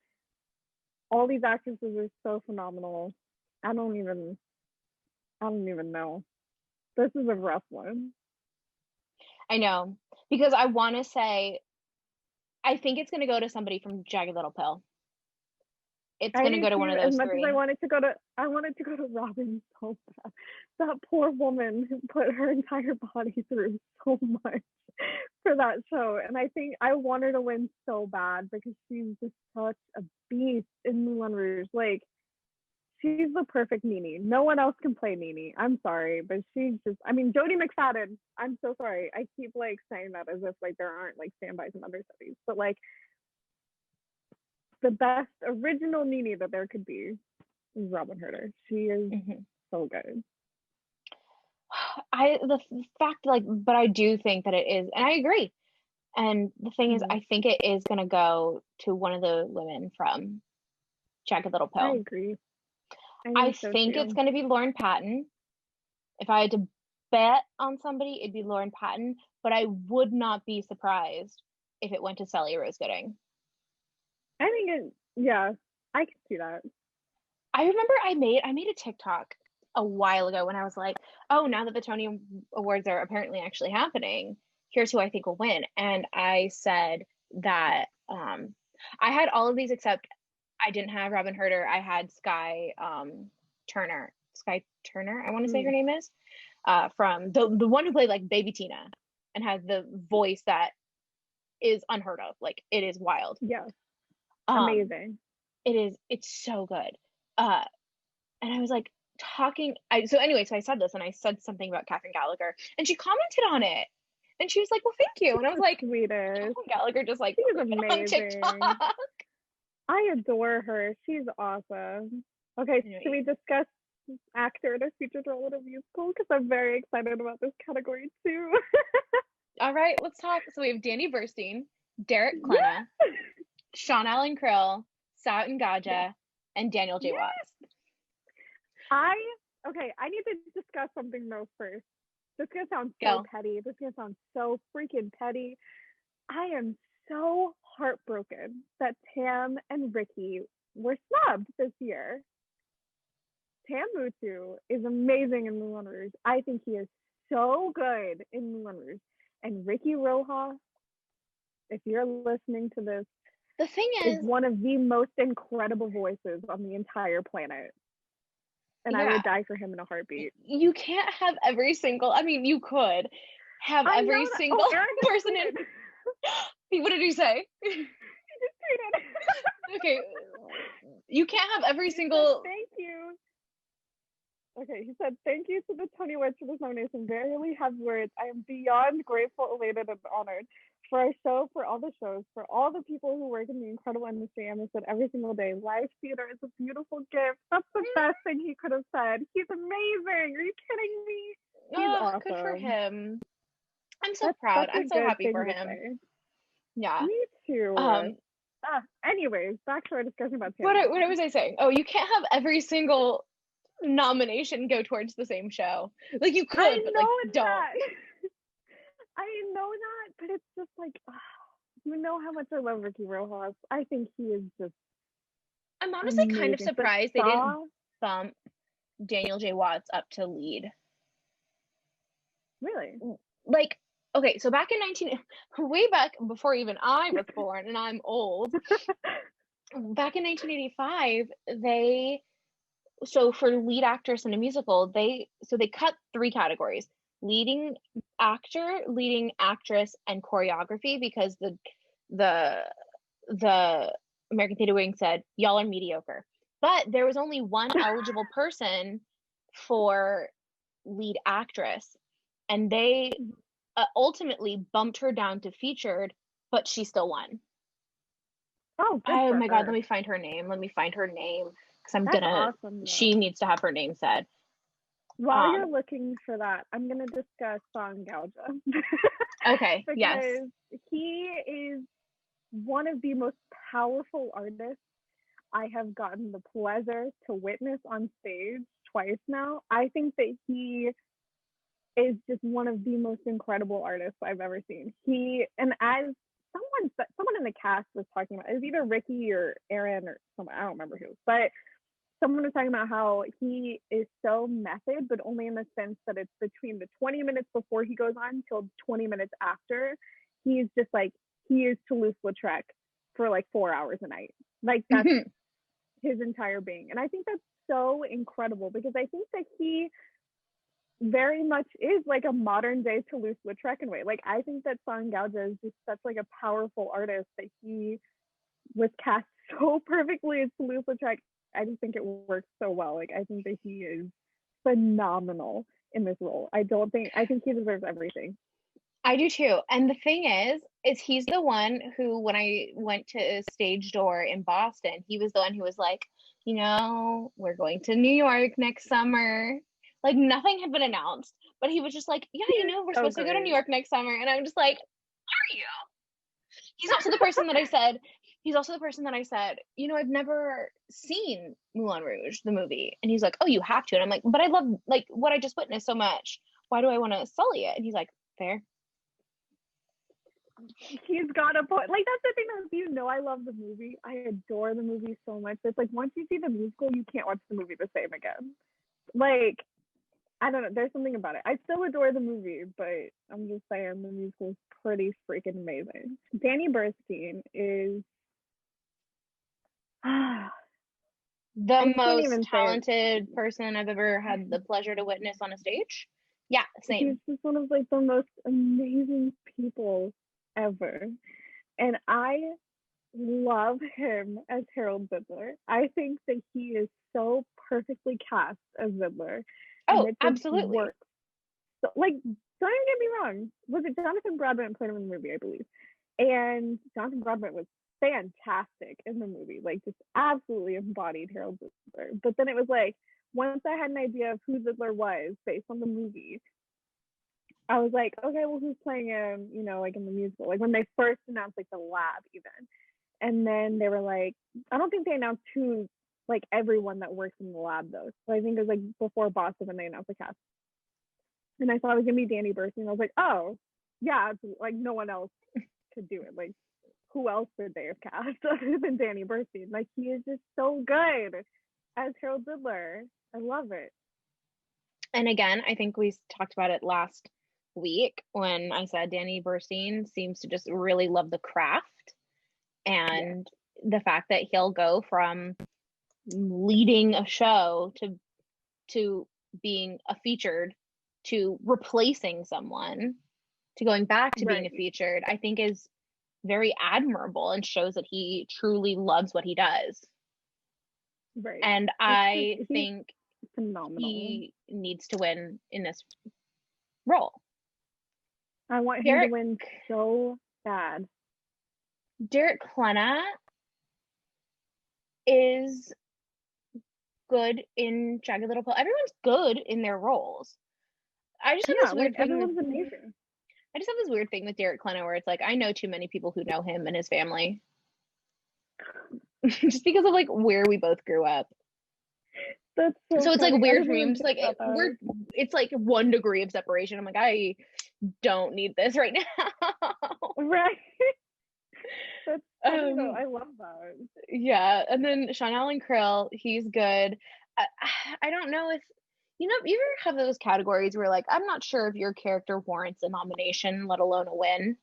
All these actresses are so phenomenal. I don't even know. This is a rough one. I know, because I want to say, I think it's going to go to somebody from Jagged Little Pill. It's going to go to one of those as much three. As I wanted to go to Robin so bad. That poor woman who put her entire body through so much for that show. And I think I want her to win so bad because she's just such a beast in Moulin Rouge. Like, she's the perfect Nene. No one else can play Nene. I'm sorry, but she's just, I mean, Jodie McFadden. I'm so sorry. I keep like saying that as if like there aren't like standbys and understudies, but like the best original Nene that there could be is Robin Herder. She is so good. The fact, like, but I do think that it is, and I agree. And the thing is, I think it is going to go to one of the women from Jagged Little Pill. I agree. I think it's going to be Lauren Patton. If I had to bet on somebody, it'd be Lauren Patton, but I would not be surprised if it went to Celia Rose Gooding. I think I can see that. I remember I made a TikTok a while ago when I was like, oh, now that the Tony Awards are apparently actually happening, here's who I think will win. And I said that I had all of these except I didn't have Robin Herder. I had Sky Turner. Sky Turner, I want to say her Mm, name is, from the one who played like Baby Tina and has the voice that is unheard of. Like it is wild. yeah, Um, amazing. it's so good. Uh, and I was like so anyway, so I said this and I said something about Catherine Gallagher and she commented on it. And she was like, well, thank you. And I was The like, sweetest. Catherine Gallagher just like She's posted on amazing. TikTok. I adore her. She's awesome. Okay, should Anyway, we discuss actor in a featured role in a musical? Because I'm very excited about this category too. all right, let's talk. So we have Danny Burstein, Derek Yeah. Klena, Sean Allen Krill, Saut Yes. Ngaja, and Daniel J. Yes. Watts. I okay, I need to discuss something though first. This is gonna sound so Go. petty. This is gonna sound so freaking petty. I am so heartbroken that Tam and Ricky were snubbed this year. Tam Mutu is amazing in Moulin Rouge. I think he is so good in Moulin Rouge. And Ricky Rojas, if you're listening to this, The thing is is, one of the most incredible voices on the entire planet. And I yeah, would die for him in a heartbeat. you can't have every single, I mean, you could have I know every that. single Oh, Aaron just person in. tweeted. What did he say? He just tweeted. Okay, you can't have every He said, single. thank you. Okay, he said, thank you to the Tony Awards for this nomination. Barely have words. I am beyond grateful, elated, and honored for our show, for all the shows, for all the people who work in the incredible industry. I miss it every single day. Live theater is a beautiful gift. That's the best thing he could have said. He's amazing. Are you kidding me? He's Oh, good for awesome. him. I'm so That's proud. such a I'm so good happy thing for to him. say. Yeah. Me too. Um, Anyways, back to our discussion about Tam. what was I saying? Oh, you can't have every single nomination go towards the same show. Like you I could, but like know don't. that. I know that, but it's just like, you know how much I love Ricky Rojas. I think he is just I'm honestly kind of amazing. But surprised they didn't bump Daniel J. Watts up to lead. Really? Like, okay, so way back before even I was born, and I'm old. Back in 1985, so for lead actress in a musical, they cut 3 categories: leading actor, leading actress, and choreography, because the the American Theater Wing said y'all are mediocre. But there was only one eligible person for lead actress, and they ultimately bumped her down to featured, but she still won. Oh, good Oh for my god, her. Let me find her name because I'm That's gonna. awesome, She though. needs to have her name said. While you're looking for that, I'm going to discuss Song Gauja. Okay, yes. Because he is one of the most powerful artists I have gotten the pleasure to witness on stage twice now. I think that he is just one of the most incredible artists I've ever seen. And as someone in the cast was talking about, it was either Ricky or Aaron or someone, I don't remember who, but someone was talking about how he is so method, but only in the sense that it's between the 20 minutes before he goes on till 20 minutes after. He's just like, he is Toulouse-Lautrec for like 4 hours a night. Like that's his entire being. And I think that's so incredible because I think that he very much is like a modern day Toulouse-Lautrec in a way. Like I think that Song Gauja is just such like a powerful artist that he was cast so perfectly as Toulouse-Lautrec. I just think it works so well. Like I think that he is phenomenal in this role. I think he deserves everything. I do too. And the thing is he's the one who, when I went to Stage Door in Boston, he was the one who was like, we're going to New York next summer. Like nothing had been announced, but he was just like, yeah, we're So supposed to go to New York next summer. And I'm just like, are you? He's also the person that I said, I've never seen Moulin Rouge, the movie. And he's like, oh, you have to. And I'm like, but I love like what I just witnessed so much. Why do I want to sully it? And he's like, fair. He's got a point. Like that's the thing that I love the movie. I adore the movie so much. It's like once you see the musical, you can't watch the movie the same again. Like I don't know. There's something about it. I still adore the movie, but I'm just saying the musical is pretty freaking amazing. Danny Burstein is The I can't most even say it. talented person I've ever had the pleasure to witness on a stage. Yeah, He's same. just one of like the most amazing people ever. And I love him as Harold Zidler. I think that he is so perfectly cast as Zidler, and Oh, it just absolutely. works. So, like, don't even get me wrong. Was it Jonathan Broadbent played him in the movie? I believe, and Jonathan Broadbent was fantastic in the movie. Like, just absolutely embodied Harold Zidler. But then it was like, once I had an idea of who Zidler was based on the movie, I was like, okay, well, who's playing him? You know, like in the musical, like when they first announced like the lab, even. And then they were like, I don't think they announced who, like everyone that works in the lab though. So I think it was like before Boston when they announced the cast. And I thought it was gonna be Danny Burstein. I was like, oh, yeah, it's like no one else could do it. Like, who else would they have cast other than Danny Burstein? Like, he is just so good as Harold Zidler. I love it. And again, I think we talked about it last week when I said Danny Burstein seems to just really love the craft Yeah, and the fact that he'll go from leading a show to being a featured to replacing someone to going back to being a right, featured, I think is very admirable and shows that he truly loves what he does. right. And It's just I he's think phenomenal. he needs to win in this role. I want him to Derek win so bad. Derek Klena is good in Jagged Little Pill. Everyone's good in their roles. I just have Yeah, this like weird thing. everyone's amazing. I just have this weird thing with Derek Klena where it's like I know too many people who know him and his family, just because of like where we both grew up. That's so So it's like funny. I weird didn't for me. even I'm just think like about that. it's like 1 degree of separation. I'm like I don't need this right now. Right. That's funny though. um I love that. yeah, and then Sean Allen Krill, he's good. I, I don't know if you ever have those categories where like I'm not sure if your character warrants a nomination, let alone a win.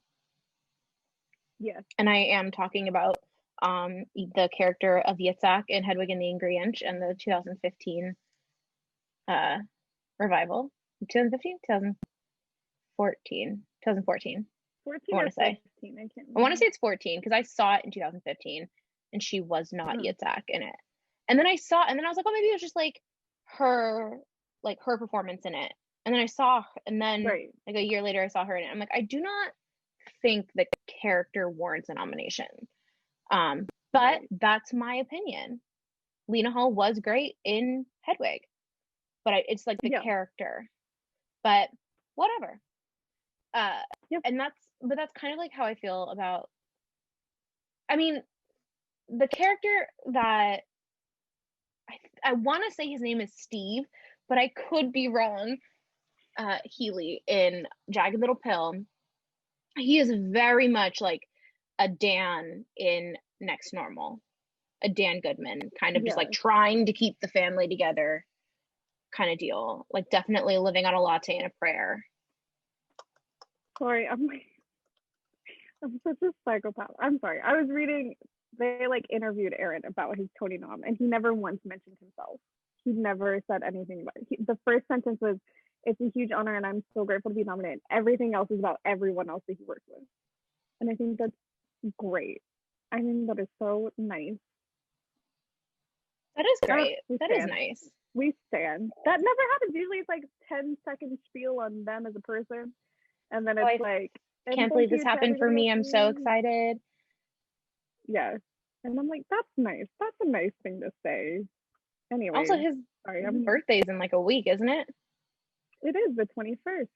Yes. And I am talking about the character of Yitzhak in Hedwig and the Angry Inch and the 2015 uh revival. 2015, 2014, 2014. I 14 want or to say. 15. I can't I want to remember. say it's 14 because I saw it in 2015 and she was not Oh, Yitzhak in it. And then I was like, oh, maybe it was just her, like her performance in it. And then and then right. like a year later, I saw her in it. I'm like, I do not think the character warrants a nomination. But Right. that's my opinion. Lena Hall was great in Hedwig, but it's like the Yeah. character. But whatever. Uh, Yep. and that's kind of like how I feel about. I mean, the character that I want to say his name is Steve, but I could be wrong. Healy in Jagged Little Pill, he is very much like a Dan in Next Normal, a Dan Goodman, kind of just like Yeah. trying to keep the family together kind of deal. Like definitely living on a latte and a prayer. Sorry. I'm such a psychopath. I'm sorry. I was reading, they like interviewed Aaron about his Tony nom, and he never once mentioned himself. He never said anything about it. The first sentence was, it's a huge honor and I'm so grateful to be nominated. Everything else is about everyone else that he works with. And I think that's great. I think that is so nice. That is great. We That is stand. nice. We stand. That never happens. Usually it's like 10-second spiel on them as a person. And then Oh, it's I like, and can't thank believe this you to happened for everybody else. me. I'm so excited. Yeah. And I'm like, that's nice. That's a nice thing to say. Also, Anyways, his sorry, birthday's in like a week, isn't it? it is the 21st.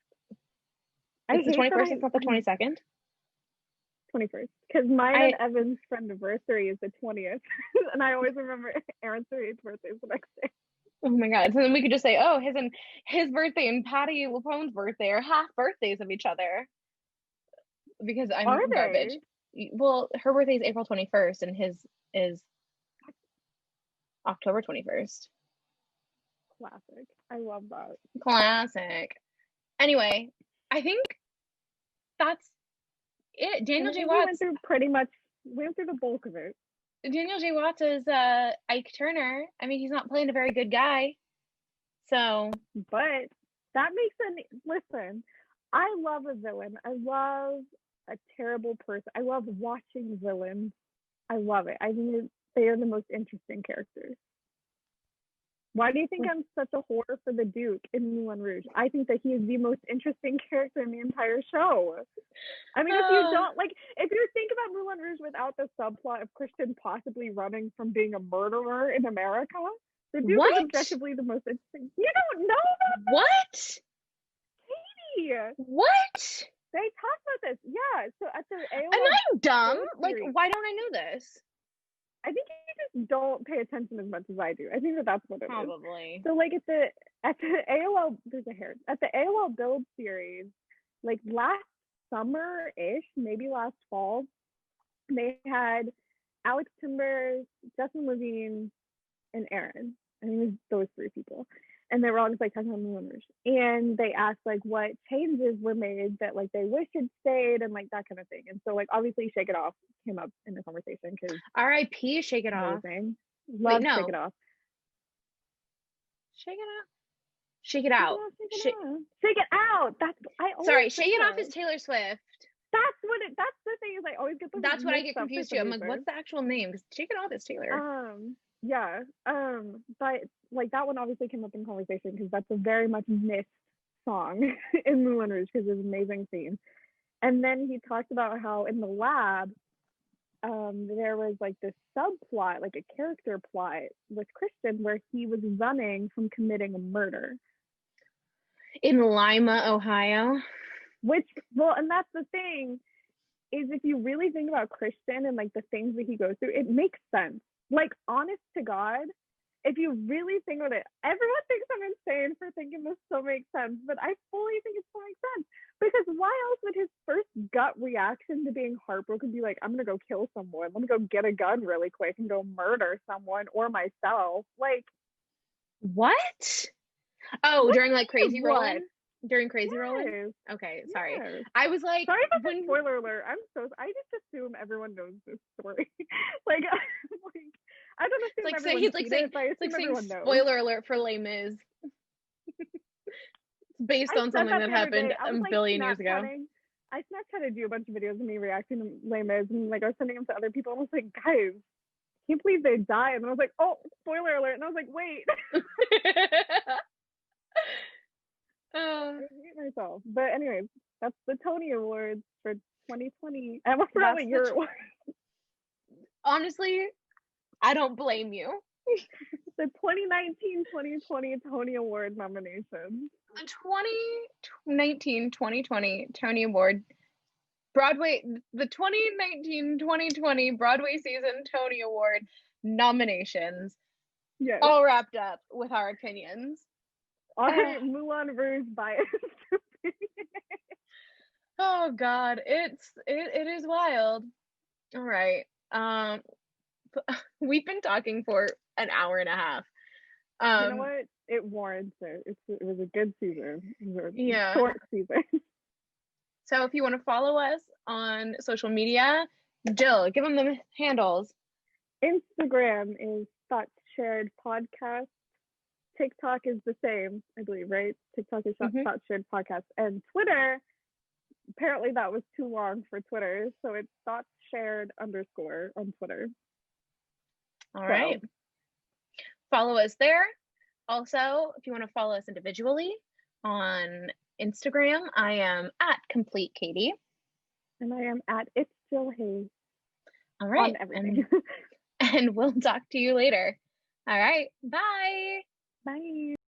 I It's the hate that 21st. It's not the 22nd. 21st because mine and I Evan's friend anniversary is the 20th. And I always remember Aaron's 38th birthday is the next day. Oh my God. So then we could just say, oh, his birthday and Patty LaPone's birthday are half birthdays of each other because Are I'm garbage. they? Well, her birthday is April 21st and his is October 21st. Classic. I love that. Classic. Anyway, I think that's it. And Daniel I J. think we went Watts, through we went through the bulk of it. Daniel J. Watts is Ike Turner. I mean, he's not playing a very good guy. So, But that makes listen, I love a villain. I love a terrible person. I love watching villains. I love it. I think they are the most interesting characters. Why do you think I'm such a whore for the Duke in Moulin Rouge? I think that he is the most interesting character in the entire show. I mean, if you think about Moulin Rouge without the subplot of Christian possibly running from being a murderer in America, the Duke is objectively the most interesting. You don't know that? What? Katie! What? They talked about this. Yeah. So at the AOL. Am I dumb? Like, why don't I know this? I think you just don't pay attention as much as I do. I think that's what it is. Probably. So like at the AOL, there's a hair. At the AOL Build series, like last summer-ish, maybe last fall, they had Alex Timbers, Justin Levine, and Aaron. I think it was those three people. And they were all just like talking about Moulin Rouge. And they asked like what changes were made that like they wish had stayed and like that kind of thing. And so like obviously Shake It Off came up in the conversation because R.I.P. Shake It Off. Love Shake It Off. Shake It Off. Shake It Out. Shake It Out. Sorry, Shake It Off is Taylor Swift. That's the thing is I always get that's what I get confused too. I'm like, what's the actual name? Because Shake It Off is Taylor. Yeah. But like that one obviously came up in conversation because that's a very much missed song in Moulin Rouge because it's an amazing scene. And then he talked about how in the lab, there was like this subplot, like a character plot with Christian where he was running from committing a murder. In Lima, Ohio. And that's the thing, is if you really think about Christian and like the things that he goes through, it makes sense. Like, honest to God, if you really think about it, everyone thinks I'm insane for thinking this still makes sense, but I fully think it still makes sense. Because why else would his first gut reaction to being heartbroken be like, I'm gonna go kill someone, let me go get a gun really quick and go murder someone or myself? Like, what? Oh, during like Crazy Rolling? During Crazy Rolling? Okay, sorry. Yes. I was like, sorry about the spoiler alert. I just assume everyone knows this story. like I don't assume everyone knows. It's like saying spoiler alert for Les Mis. It's based on something that happened a billion years ago. I Snapchatted you a bunch of videos of me reacting to Les Mis, and like I was sending them to other people, and I was like, guys, can't believe they died. And I was like, oh, spoiler alert. And I was like, wait. I hate myself. But anyways, that's the Tony Awards for 2020. I almost forgot what year it was. Honestly, I don't blame you. The 2019-2020 Tony Award nominations. The 2019-2020 Tony Award Broadway, the 2019-2020 Broadway season Tony Award nominations. Yes. All wrapped up with our opinions. Our Moulin Rouge bias. Oh God, it is wild. All right. We've been talking for an hour and a half. You know what? It warrants it. It was a good season. Yeah. Short season. So if you want to follow us on social media, Jill, give them the handles. Instagram is Thoughts Shared Podcast. TikTok is the same, I believe, right? TikTok is Thoughts Shared Podcast. And Twitter, apparently that was too long for Twitter, so it's Thoughts Shared _ on Twitter. All right. Follow us there. Also, if you want to follow us individually on Instagram, I am at Complete Katie. And I am at It's Jill Hayes. All right. On everything. And we'll talk to you later. All right. Bye. Bye.